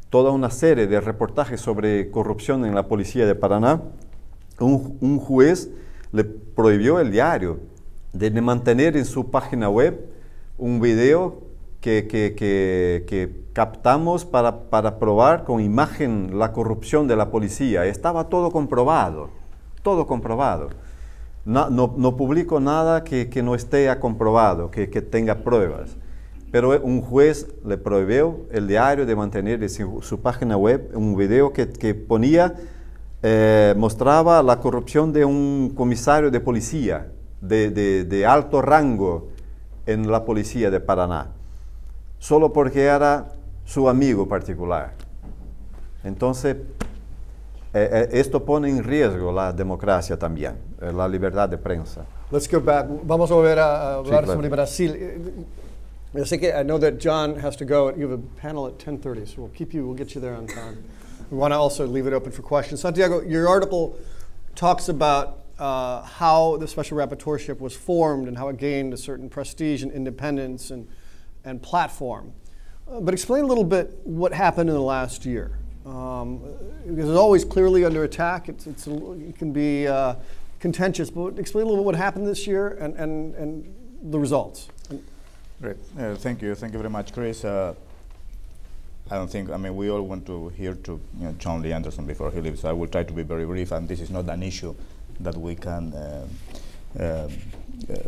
Speaker 6: toda una serie de reportajes sobre corrupción en la policía de Paraná, un juez le prohibió el diario de mantener en su página web un video que captamos para probar con imagen la corrupción de la policía. Estaba todo comprobado, todo comprobado. No publico nada que no esté comprobado, que tenga pruebas. pero un juez le prohibió el diario de mantener en su página web un video que ponía, mostraba la corrupción de un comisario de policía de alto rango en la policía de Paraná, solo porque era su amigo particular. Entonces, esto pone en riesgo la democracia también, la libertad de prensa.
Speaker 1: Let's go back. Vamos a volver a hablar
Speaker 6: claro.
Speaker 1: sobre Brasil. Yo sé que I know that John has to go. You have a panel at 10:30, so we'll get you there on time. We want to also leave it open for questions. Santiago, your article talks about how the Special Rapporteurship was formed and how it gained a certain prestige and independence and platform. But explain a little bit what happened in the last year. Because it's always clearly under attack. It can be contentious, but explain a little bit what happened this year and the results.
Speaker 7: Great. Thank you. Thank you very much, Chris. We all want to hear to John Lee Anderson before he leaves, so I will try to be very brief, and this is not an issue that we can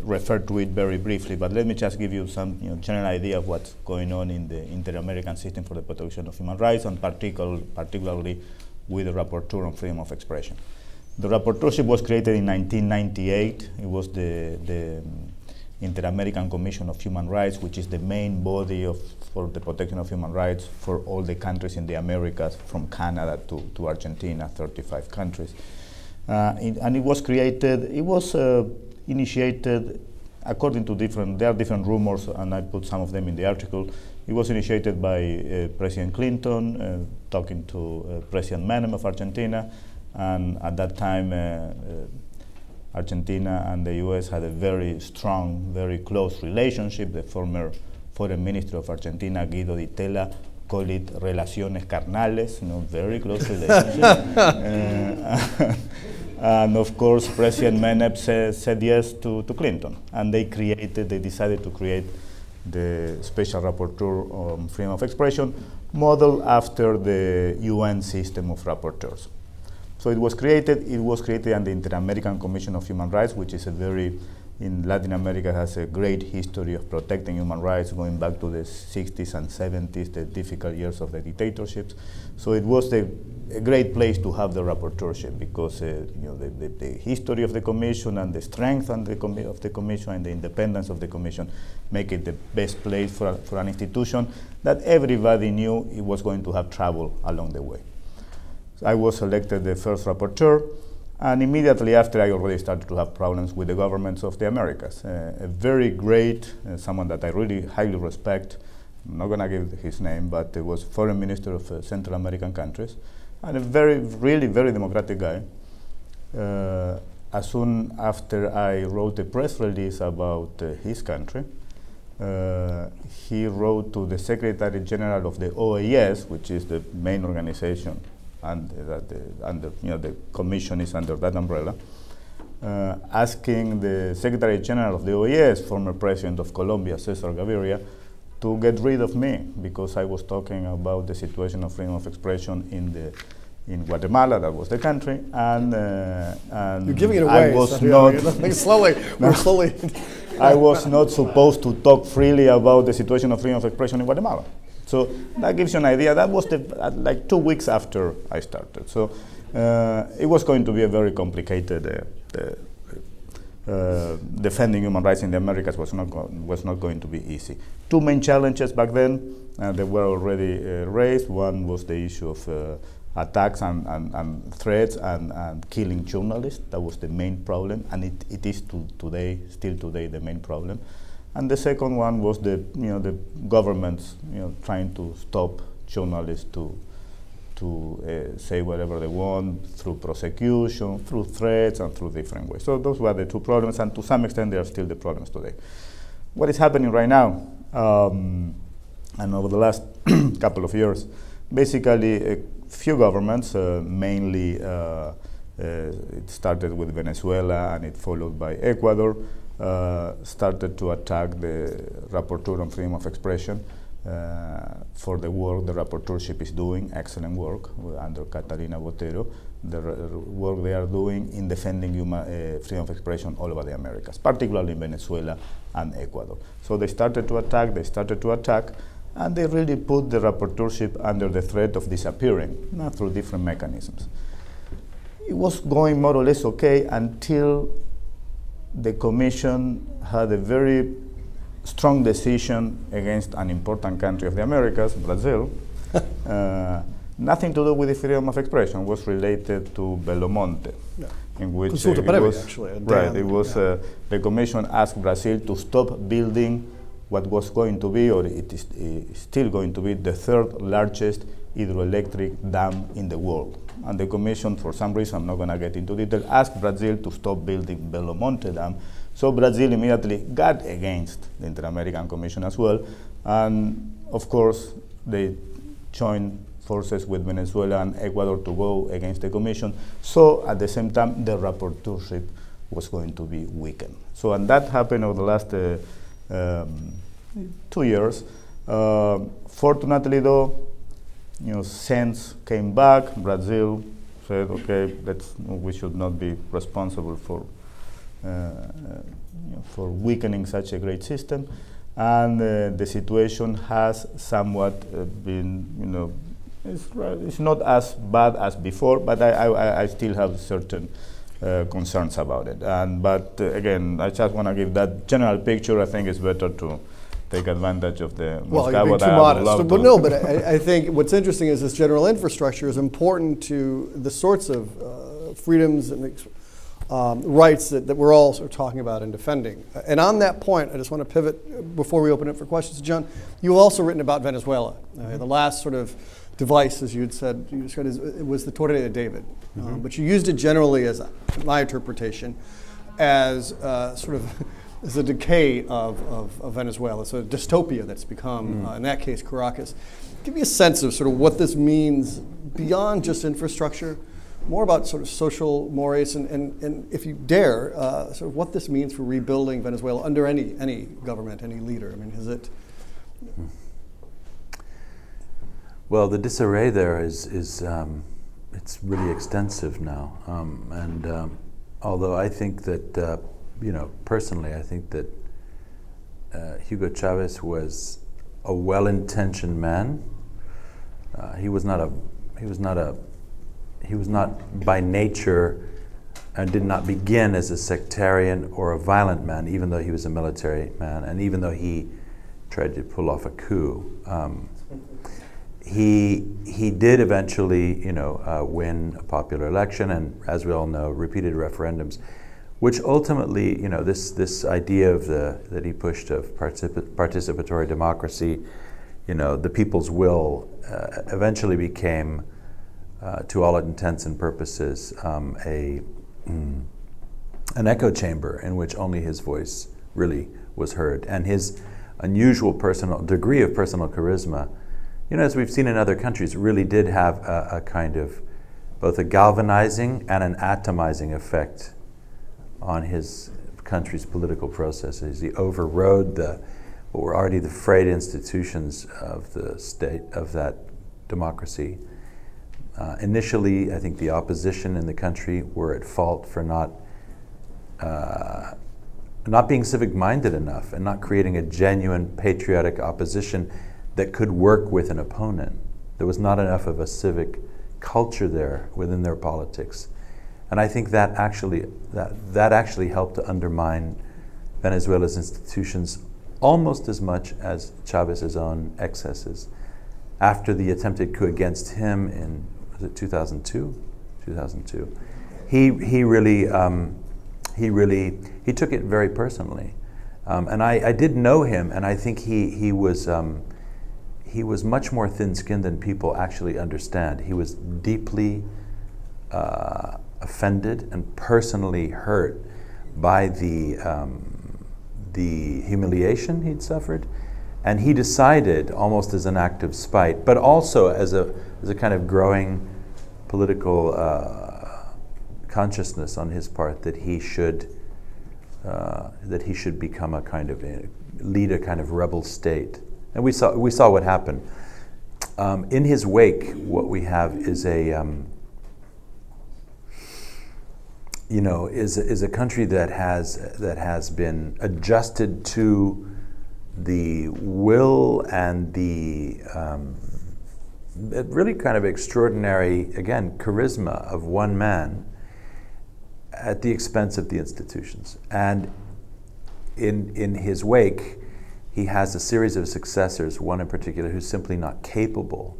Speaker 7: refer to it very briefly, but let me just give you some general idea of what's going on in the Inter-American System for the Protection of Human Rights, and particularly with the Rapporteur on Freedom of Expression. The Rapporteurship was created in 1998. It was the Inter-American Commission of Human Rights, which is the main body for the protection of human rights for all the countries in the Americas, from Canada to Argentina, 35 countries. And it was created, it was initiated according to there are different rumors, and I put some of them in the article. It was initiated by President Clinton talking to President Menem of Argentina, and at that time Argentina and the US had a very strong, very close relationship. The former Foreign Minister of Argentina, Guido Di Tella, called it relaciones carnales, very close relationship. And of course, President Menem said yes to Clinton, and they decided to create the Special Rapporteur on Freedom of Expression, modeled after the UN system of rapporteurs. So it was created under the Inter-American Commission of Human Rights, which is in Latin America has a great history of protecting human rights going back to the 60s and 70s, the difficult years of the dictatorships. So it was a great place to have the rapporteurship, because the history of the Commission and the strength of the Commission and the independence of the Commission make it the best place for an institution that everybody knew it was going to have trouble along the way. I was elected the first rapporteur, and immediately after I already started to have problems with the governments of the Americas. A very great, someone that I really highly respect, I'm not going to give his name, but he was foreign minister of Central American countries, and a really very democratic guy. As soon after I wrote a press release about his country, he wrote to the Secretary General of the OAS, which is the main organization, and the Commission is under that umbrella, asking the Secretary General of the OAS, former President of Colombia, Cesar Gaviria, to get rid of me, because I was talking about the situation of freedom of expression in Guatemala, that was the country, and
Speaker 1: you're giving it away.
Speaker 7: I was not
Speaker 1: slowly. We're slowly.
Speaker 7: I was not supposed to talk freely about the situation of freedom of expression in Guatemala. So that gives you an idea. That was like 2 weeks after I started. So it was going to be a very complicated. Defending human rights in the Americas was not going to be easy. Two main challenges back then that were already raised. One was the issue of attacks and threats and killing journalists. That was the main problem, and it is still today the main problem. And the second one was the governments trying to stop journalists to say whatever they want through prosecution, through threats, and through different ways. So those were the two problems, and to some extent they are still the problems today. What is happening right now, and over the last couple of years, basically a few governments, mainly it started with Venezuela and it followed by Ecuador, started to attack the Rapporteur on Freedom of Expression for the work the rapporteurship is doing, excellent work under Catalina Botero, the work they are doing in defending freedom of expression all over the Americas, particularly in Venezuela and Ecuador. So they started to attack, and they really put the rapporteurship under the threat of disappearing through different mechanisms. It was going more or less okay until the Commission had a very strong decision against an important country of the Americas, Brazil. Nothing to do with the freedom of expression, was related to Belo Monte, in which
Speaker 1: Consulta Previa, actually.
Speaker 7: It was the Commission asked Brazil to stop building what was going to be, or it is still going to be, the third largest hydroelectric dam in the world. And the Commission, for some reason, I'm not going to get into detail, asked Brazil to stop building Belo Monte Dam. So Brazil immediately got against the Inter-American Commission as well. And of course, they joined forces with Venezuela and Ecuador to go against the Commission. So at the same time, the rapporteurship was going to be weakened. So, and that happened over the last 2 years. Fortunately, though, sense came back. Brazil said, okay, we should not be responsible for weakening such a great system, and the situation has somewhat been, it's not as bad as before, but I still have certain concerns about it. But again, I just want to give that general picture. I think it's better to take advantage of the
Speaker 1: well, you're being too modest. But no, but I think what's interesting is this general infrastructure is important to the sorts of freedoms and rights that we're all sort of talking about and defending. And on that point, I just want to pivot before we open it for questions. John, you've also written about Venezuela. The last sort of device, as you had said, you described it was the Torre de David. But you used it generally, as my interpretation, as sort of as a decay of Venezuela, so a dystopia that's become, in that case, Caracas. Give me a sense of sort of what this means beyond just infrastructure, more about sort of social mores, and if you dare, sort of what this means for rebuilding Venezuela under any government, any leader. I mean, is it?
Speaker 4: Well, the disarray there is it's really extensive now, and although I think that personally, I think that Hugo Chavez was a well-intentioned man. He was not by nature and did not begin as a sectarian or a violent man, even though he was a military man, and even though he tried to pull off a coup. He did eventually, win a popular election, and as we all know, repeated referendums, which ultimately, this idea of that he pushed of participatory democracy, the people's will, eventually became, to all intents and purposes, an echo chamber in which only his voice really was heard, and his unusual degree of personal charisma, as we've seen in other countries, really did have a kind of both a galvanizing and an atomizing effect on his country's political processes. He overrode what were already the frayed institutions of the state, of that democracy. Initially, I think the opposition in the country were at fault for not being civic-minded enough and not creating a genuine patriotic opposition that could work with an opponent. There was not enough of a civic culture there within their politics. And I think that actually helped to undermine Venezuela's institutions almost as much as Chavez's own excesses. After the attempted coup against him in, was it 2002? 2002. He took it very personally. And I did know him, and I think he was much more thin-skinned than people actually understand. He was deeply offended and personally hurt by the humiliation he'd suffered, and he decided, almost as an act of spite, but also as a kind of growing political consciousness on his part, that he should become lead a kind of rebel state And we saw what happened. In his wake, what we have is is a country that has been adjusted to the will and the really kind of extraordinary, again, charisma of one man at the expense of the institutions. And in his wake, he has a series of successors, one in particular who's simply not capable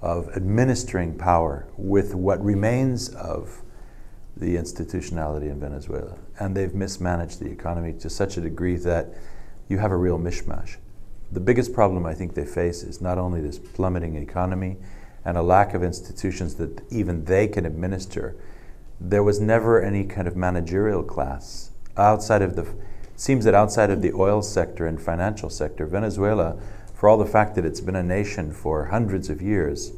Speaker 4: of administering power with what remains of the institutionality in Venezuela. And they've mismanaged the economy to such a degree that you have a real mishmash. The biggest problem I think they face is not only this plummeting economy and a lack of institutions that even they can administer. There was never any kind of managerial class outside of it seems that outside of the oil sector and financial sector, Venezuela, for all the fact that it's been a nation for hundreds of years,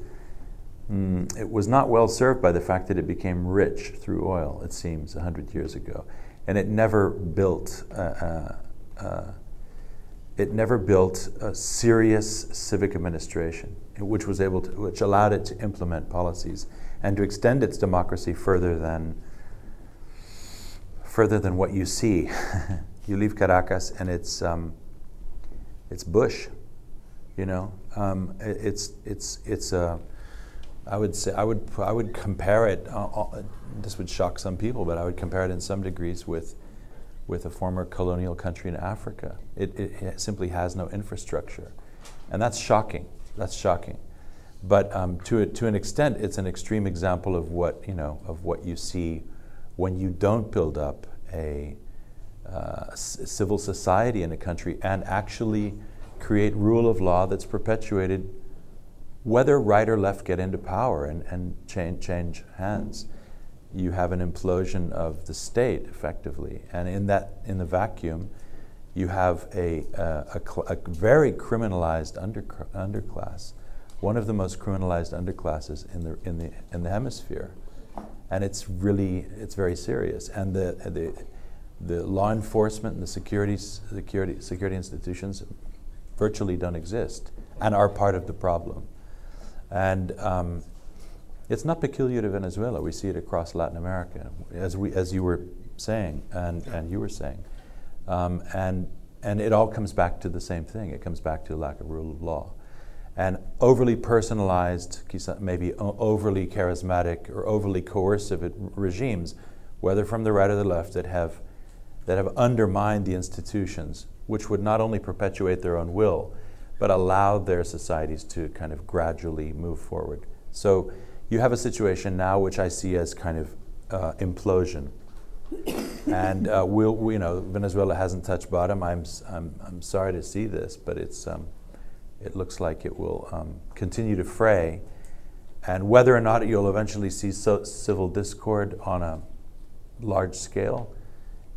Speaker 4: it was not well served by the fact that it became rich through oil, it seems, 100 years ago. And it never built a serious civic administration, which allowed it to implement policies and to extend its democracy further than what you see. You leave Caracas and it's bush, you know. I would say I would compare it. This would shock some people, but I would compare it in some degrees with a former colonial country in Africa. It simply has no infrastructure, and that's shocking. That's shocking. But to an extent, it's an extreme example of what you see when you don't build up a civil society in a country and actually create rule of law that's perpetuated, whether right or left get into power and change hands. You have an implosion of the state, effectively, and in the vacuum, you have a very criminalized underclass, one of the most criminalized underclasses in the hemisphere, and it's very serious. And the law enforcement and the security institutions virtually don't exist and are part of the problem. And it's not peculiar to Venezuela. We see it across Latin America, as you were saying, and you were saying, and it all comes back to the same thing. It comes back to a lack of rule of law, and overly personalized, maybe overly charismatic or overly coercive regimes, whether from the right or the left, that have undermined the institutions, which would not only perpetuate their own will, but allow their societies to kind of gradually move forward. So you have a situation now which I see as kind of implosion, and Venezuela hasn't touched bottom. I'm sorry to see this, but it looks like it will continue to fray, and whether or not you'll eventually see civil discord on a large scale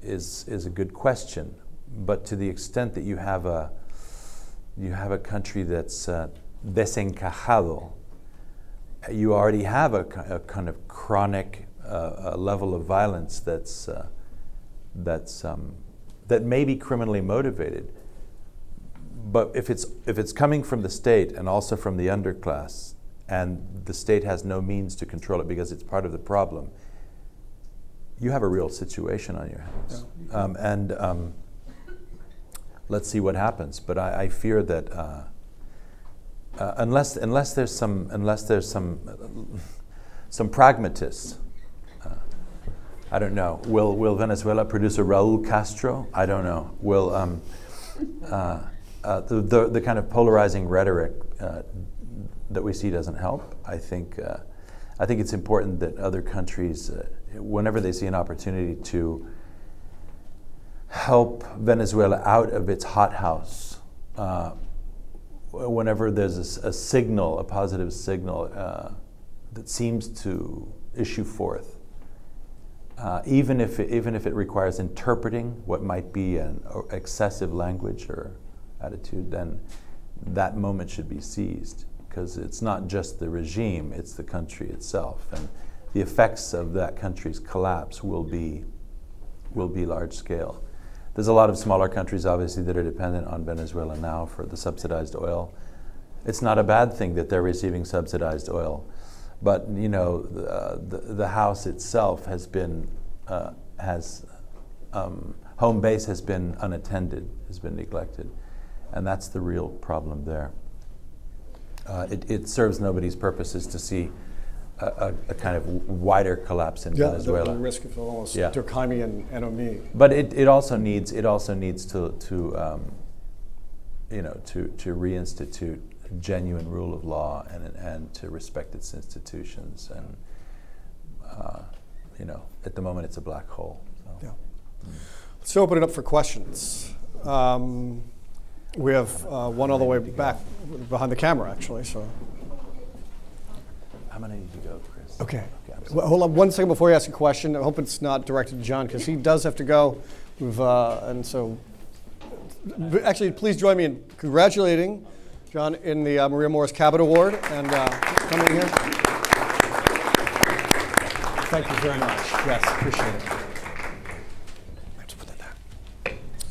Speaker 4: is a good question. But to the extent that you have a country that's desencajado, you already have a kind of chronic level of violence that may be criminally motivated. But if it's coming from the state and also from the underclass, and the state has no means to control it because it's part of the problem, you have a real situation on your hands. Let's see what happens. But I fear that unless there's some pragmatists, I don't know. Will Venezuela produce a Raúl Castro? I don't know. Will the kind of polarizing rhetoric that we see doesn't help. I think it's important that other countries, whenever they see an opportunity to help Venezuela out of its hothouse, whenever there's a positive signal that seems to issue forth, even if it requires interpreting what might be an excessive language or attitude, then that moment should be seized, because it's not just the regime, it's the country itself, and the effects of that country's collapse will be large scale. There's a lot of smaller countries, obviously, that are dependent on Venezuela now for the subsidized oil. It's not a bad thing that they're receiving subsidized oil, but you know, the house itself has been home base has been unattended, has been neglected, and that's the real problem there. It serves nobody's purposes to see a kind of wider collapse in Venezuela.
Speaker 1: The risk of almost Durkheimian anomie.
Speaker 4: But it also needs to reinstitute genuine rule of law and to respect its institutions, and you know, at the moment it's a black hole. So.
Speaker 1: Yeah. Let's open it up for questions. We have one all the way back behind the camera, actually. So.
Speaker 4: How many did you go, Chris?
Speaker 1: Okay. Well, hold on 1 second before you ask a question. I hope it's not directed to John, because he does have to go. And so, actually, please join me in congratulating John in the Maria Morris Cabot Award, and coming here. Thank you very much. Yes, appreciate it. Let's put that down.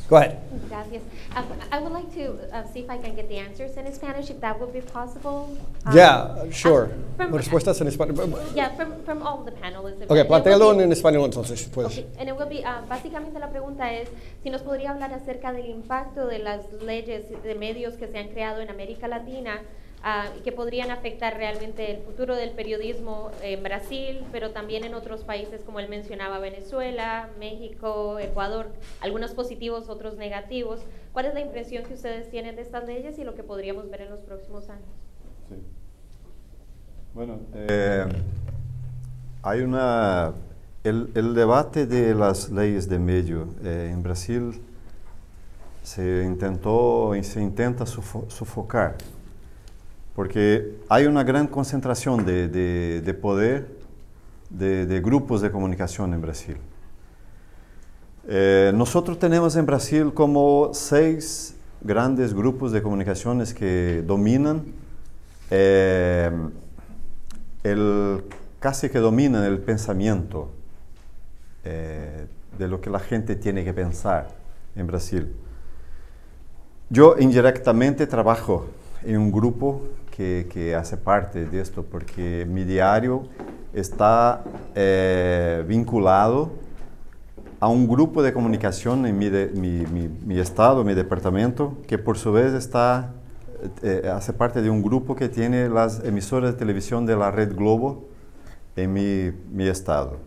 Speaker 1: Go ahead.
Speaker 8: Gracias. I would like to see if I can get the answers in Spanish, if that would be possible.
Speaker 1: Yeah, sure. Respuestas en español.
Speaker 8: Yeah, from all the panelists.
Speaker 1: Okay, plantéalo en español entonces, puedes.
Speaker 8: Okay. And it will be, básicamente la pregunta es si nos podría hablar acerca del impacto de las leyes de medios que se han creado en América Latina y que podrían afectar realmente el futuro del periodismo en Brasil, pero también en otros países como él mencionaba, Venezuela, México, Ecuador, algunos positivos, otros negativos. ¿Cuál es la impresión que ustedes tienen de estas leyes y lo que podríamos ver en los próximos años?
Speaker 6: Sí. Bueno, hay el debate de las leyes de medio en Brasil se intenta sofocar, porque hay una gran concentración de poder de grupos de comunicación en Brasil. Nosotros tenemos en Brasil como 6 grandes grupos de comunicaciones que dominan, casi que dominan el pensamiento de lo que la gente tiene que pensar en Brasil. Yo indirectamente trabajo en un grupo que hace parte de esto, porque mi diario está vinculado a un grupo de comunicación en mi estado, mi departamento, que por su vez hace parte de un grupo que tiene las emisoras de televisión de la Red Globo en mi estado.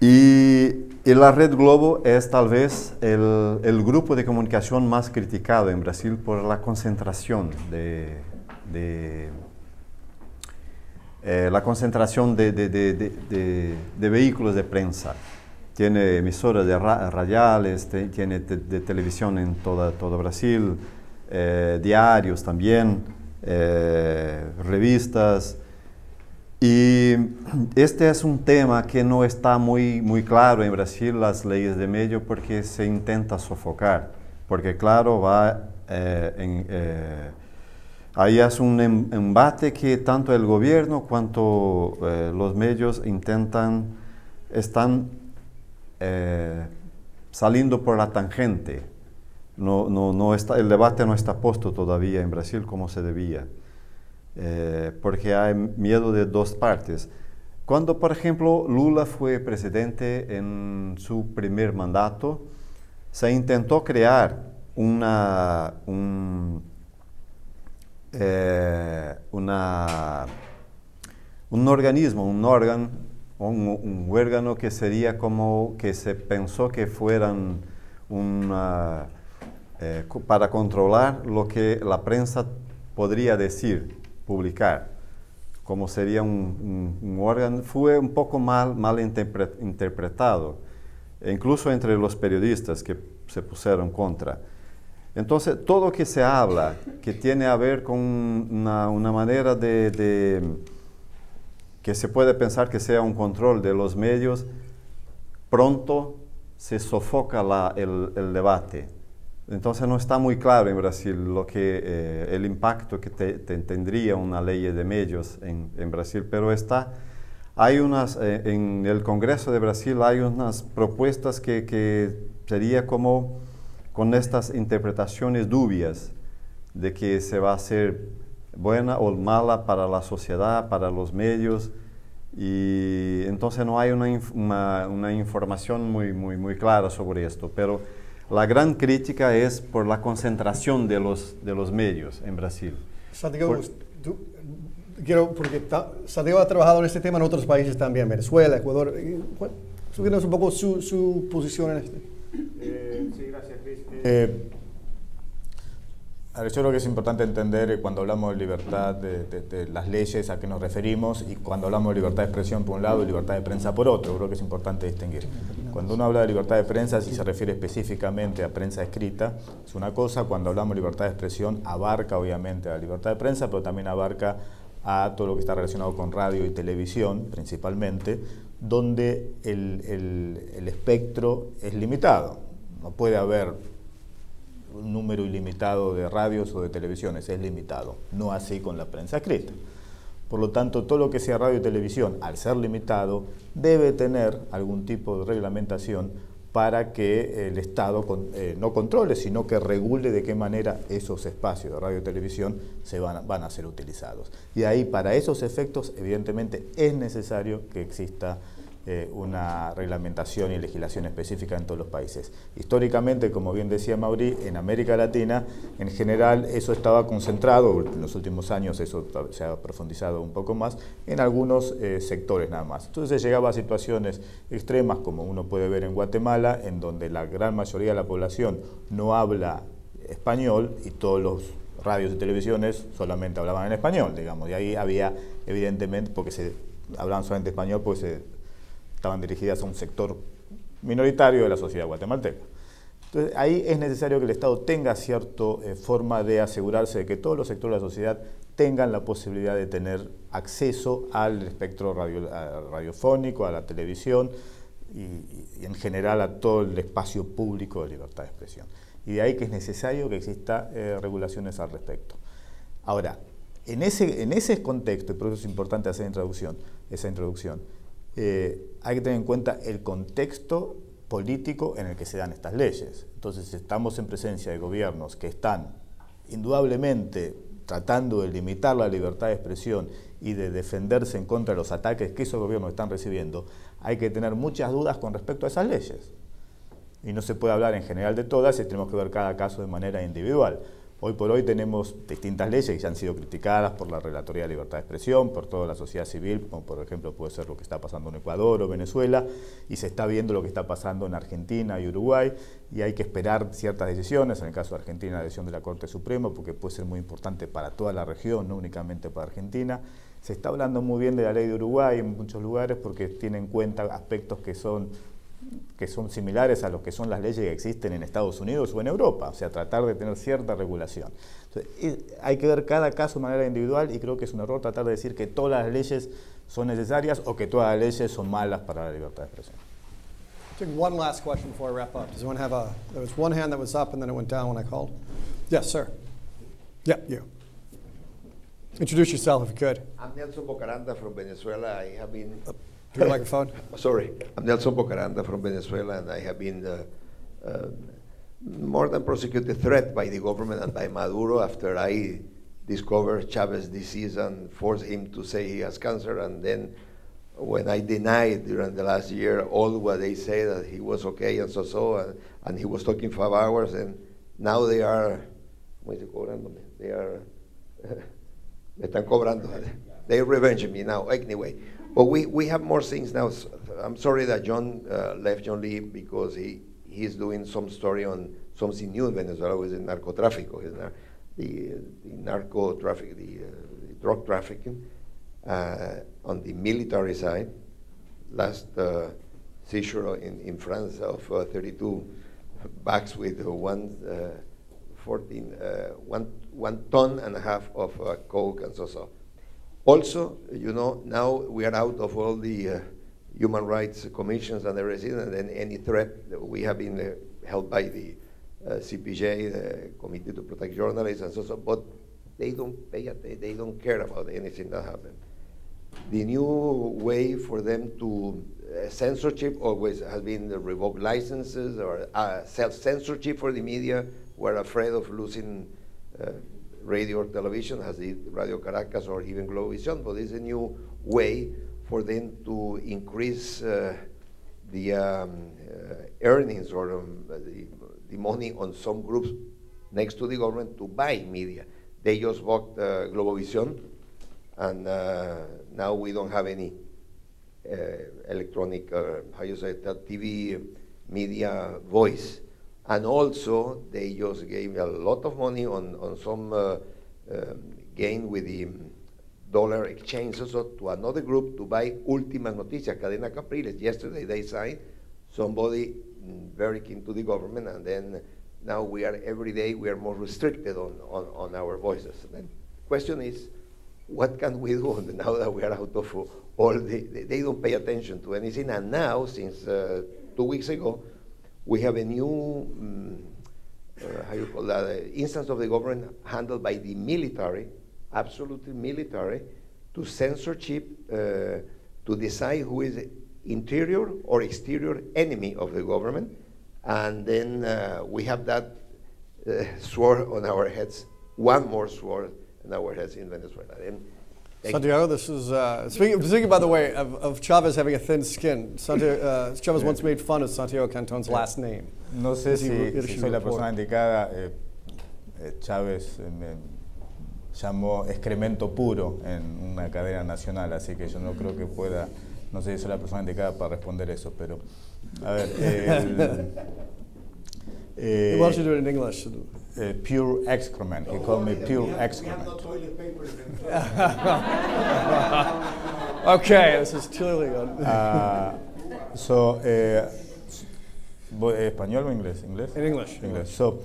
Speaker 6: Y la Red Globo es tal vez el grupo de comunicación más criticado en Brasil por la concentración de vehículos de prensa. Tiene emisoras de radiales, tiene de televisión en todo Brasil, diarios también, revistas. Y este es un tema que no está muy claro en Brasil, las leyes de medio, porque se intenta sofocar. Porque claro, ahí es un embate que tanto el gobierno cuanto los medios están saliendo por la tangente. El debate no está puesto todavía en Brasil como se debía. Porque hay miedo de dos partes. Cuando, por ejemplo, Lula fue presidente en su primer mandato, se intentó crear un organismo, un órgano que sería como que se pensó que fueran para controlar lo que la prensa podría decir, publicar, como sería un órgano. Fue un poco mal interpretado, incluso entre los periodistas que se pusieron contra. Entonces, todo lo que se habla, que tiene a ver con una manera que se puede pensar que sea un control de los medios, pronto se sofoca el debate. Entonces no está muy claro en Brasil el impacto que tendría una ley de medios en Brasil, pero en el Congreso de Brasil hay unas propuestas que sería como con estas interpretaciones dubias de que se va a hacer buena o mala para la sociedad, para los medios, y entonces no hay una información muy clara sobre esto. Pero la gran crítica es por la concentración de los medios en Brasil.
Speaker 1: Santiago, porque Santiago ha trabajado en este tema en otros países también, Venezuela, Ecuador. Subirnos un poco su posición en este.
Speaker 7: Sí, gracias, Chris. A ver, yo creo que es importante entender cuando hablamos de libertad de las leyes a qué nos referimos, y cuando hablamos de libertad de expresión por un lado y libertad de prensa por otro. Creo que es importante distinguir. Cuando uno habla de libertad de prensa, si se refiere específicamente a prensa escrita, es una cosa. Cuando hablamos de libertad de expresión, abarca obviamente a la libertad de prensa, pero también abarca a todo lo que está relacionado con radio y televisión, principalmente, donde el espectro es limitado. No puede haber un número ilimitado de radios o de televisiones, es limitado, no así con la prensa escrita. Por lo tanto, todo lo que sea radio y televisión, al ser limitado, debe tener algún tipo de reglamentación para que el Estado no controle, sino que regule de qué manera esos espacios de radio y televisión van a ser utilizados. Y ahí, para esos efectos, evidentemente, es necesario que exista una reglamentación y legislación específica en todos los países. Históricamente, como bien decía Mauri, en América Latina, en general, eso estaba concentrado, en los últimos años eso se ha profundizado un poco más, en algunos sectores nada más. Entonces se llegaba a situaciones extremas, como uno puede ver en Guatemala, en donde la gran mayoría de la población no habla español y todos los radios y televisiones solamente hablaban en español, digamos, y ahí había, evidentemente, porque hablaban solamente español, pues estaban dirigidas a un sector minoritario de la sociedad guatemalteca. Entonces, ahí es necesario que el Estado tenga cierta forma de asegurarse de que todos los sectores de la sociedad tengan la posibilidad de tener acceso al espectro radiofónico, a la televisión y en general a todo el espacio público de libertad de expresión. Y de ahí que es necesario que exista regulaciones al respecto. Ahora, en ese contexto, y por eso es importante hacer esa introducción, hay que tener en cuenta el contexto político en el que se dan estas leyes. Entonces, estamos en presencia de gobiernos que están indudablemente tratando de limitar la libertad de expresión y de defenderse en contra de los ataques que esos gobiernos están recibiendo. Hay que tener muchas dudas con respecto a esas leyes. Y no se puede hablar en general de todas, y tenemos que ver cada caso de manera individual. Hoy por hoy tenemos distintas leyes que ya han sido criticadas por la Relatoría de Libertad de Expresión, por toda la sociedad civil, como por ejemplo puede ser lo que está pasando en Ecuador o Venezuela, y se está viendo lo que está pasando en Argentina y Uruguay, y hay que esperar ciertas decisiones. En el caso de Argentina, la decisión de la Corte Suprema, porque puede ser muy importante para toda la región, no únicamente para Argentina. Se está hablando muy bien de la ley de Uruguay en muchos lugares porque tiene en cuenta aspectos que son similares a los que son las leyes que existen en Estados Unidos o en Europa, o sea, tratar de tener cierta regulación. Entonces, hay que ver cada caso de manera individual, y creo que es un error tratar de decir que todas las leyes son necesarias o que todas las leyes son malas para la libertad de expresión.
Speaker 1: Take one last question before I wrap up. Does anyone have there was one hand that was up and then it went down when I called. Yes, sir. Yeah, you. Introduce yourself if you could.
Speaker 9: I'm Nelson Bocaranda from Venezuela. I have been...
Speaker 1: To the microphone.
Speaker 9: Sorry, I'm Nelson Bocaranda from Venezuela, and I have been more than prosecuted threat by the government and by Maduro after I discovered Chavez's disease and forced him to say he has cancer. And then when I denied during the last year all what they say, that he was okay and and he was talking 5 hours, and now they are, they are, me están cobrando. They're revenging me now, anyway. But we have more things now. I'm sorry that John left, John Lee, because he's doing some story on something new in Venezuela with the narcotráfico, the narco traffic, the drug trafficking on the military side. Last seizure in France of 32 bags with 1 ton and a half of coke and so. Also, you know, now we are out of all the human rights commissions and everything, and then any threat, we have been held by the CPJ, the Committee to Protect Journalists, and so, but they don't pay attention, they don't care about anything that happened. The new way for them to censorship always has been the revoked licenses or self-censorship for the media. We're afraid of losing radio or television, as the Radio Caracas or even Globovisión, but it's a new way for them to increase the earnings or the money on some groups next to the government to buy media. They just bought Globovisión, and now we don't have any electronic, TV media voice. And also, they just gave a lot of money on some gain with the dollar exchanges to another group to buy Últimas Noticias, Cadena Capriles. Yesterday they signed somebody very keen to the government, and then now every day we are more restricted on our voices. And the question is, what can we do now that we are out of all they don't pay attention to anything. And now, since 2 weeks ago, we have a new, instance of the government handled by the military, absolutely military, to censorship, to decide who is interior or exterior enemy of the government. And then we have that sword on our heads, one more sword on our heads in Venezuela.
Speaker 1: Santiago, this is, speaking by the way, of Chavez having a thin skin, Chavez once made fun of Santiago Cantón's last name.
Speaker 7: No sé si soy la persona indicada. Chávez me llamó excremento puro en una cadena nacional, así que yo no creo que pueda, no sé si soy la persona indicada para responder eso, pero a ver.
Speaker 1: Why don't you do it in English?
Speaker 7: Pure excrement. He called me pure excrement.
Speaker 1: Okay, this is clearly good.
Speaker 7: ¿Español o inglés? ¿Inglés?
Speaker 1: In English.
Speaker 7: English. So,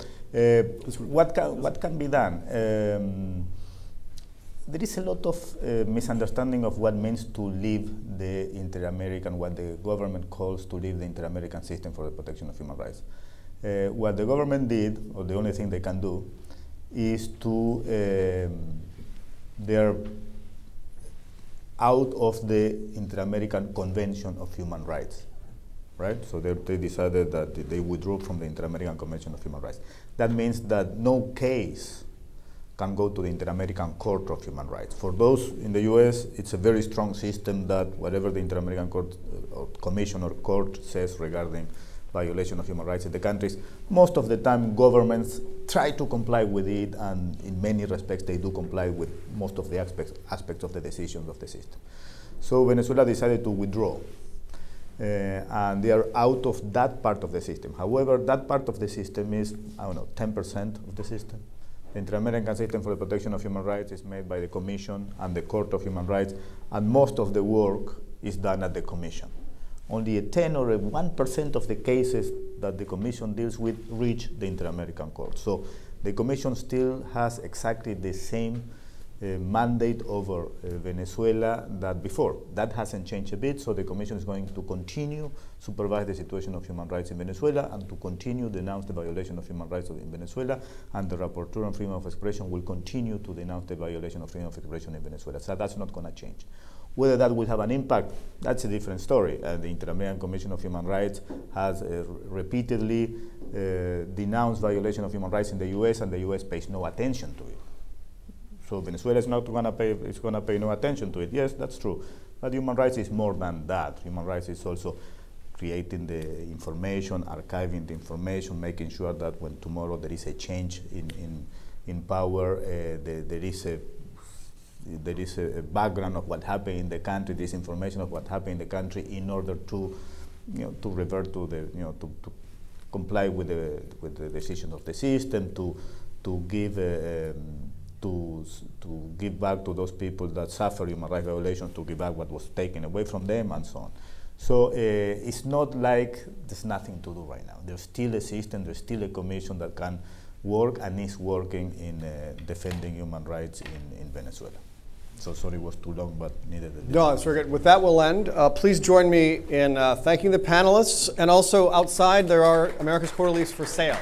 Speaker 7: what can be done? There is a lot of misunderstanding of what means to leave the inter-American, what the government calls to leave the inter-American system for the protection of human rights. What the government did, or the only thing they can do, is to, they're out of the Inter-American Convention of Human Rights, right? So they decided that they withdrew from the Inter-American Convention of Human Rights. That means that no case can go to the Inter-American Court of Human Rights. For those in the US, it's a very strong system that whatever the Inter-American Court or Commission or Court says regarding violation of human rights in the countries, most of the time governments try to comply with it, and in many respects they do comply with most of the aspects of the decisions of the system. So Venezuela decided to withdraw, and they are out of that part of the system. However, that part of the system is, 10% of the system. The Inter-American System for the Protection of Human Rights is made by the Commission and the Court of Human Rights, and most of the work is done at the Commission. Only a 10 or a 1% of the cases that the Commission deals with reach the Inter-American Court. So the Commission still has exactly the same mandate over Venezuela that before. That hasn't changed a bit, so the Commission is going to continue supervise the situation of human rights in Venezuela and to continue denounce the violation of human rights in Venezuela, and the Rapporteur on Freedom of Expression will continue to denounce the violation of freedom of expression in Venezuela. So that's not going to change. Whether that will have an impact, that's a different story. The Inter-American Commission of Human Rights has repeatedly denounced violation of human rights in the US, and the US pays no attention to it. So Venezuela is not going to pay, it's going to pay no attention to it. Yes, that's true. But human rights is more than that. Human rights is also creating the information, archiving the information, making sure that when tomorrow there is a change in power, there is a background of what happened in the country, this information of what happened in the country, in order to, to revert to the, to comply with the decision of the system, to give to give back to those people that suffer human rights violations, to give back what was taken away from them, and so on. So it's not like there's nothing to do right now. There's still a system, there's still a commission that can work and is working in defending human rights in Venezuela. So sorry it was too long, but needed it.
Speaker 1: No, that's very good. With that, we'll end. Please join me in thanking the panelists. And also outside, there are America's Quarterlies for sale.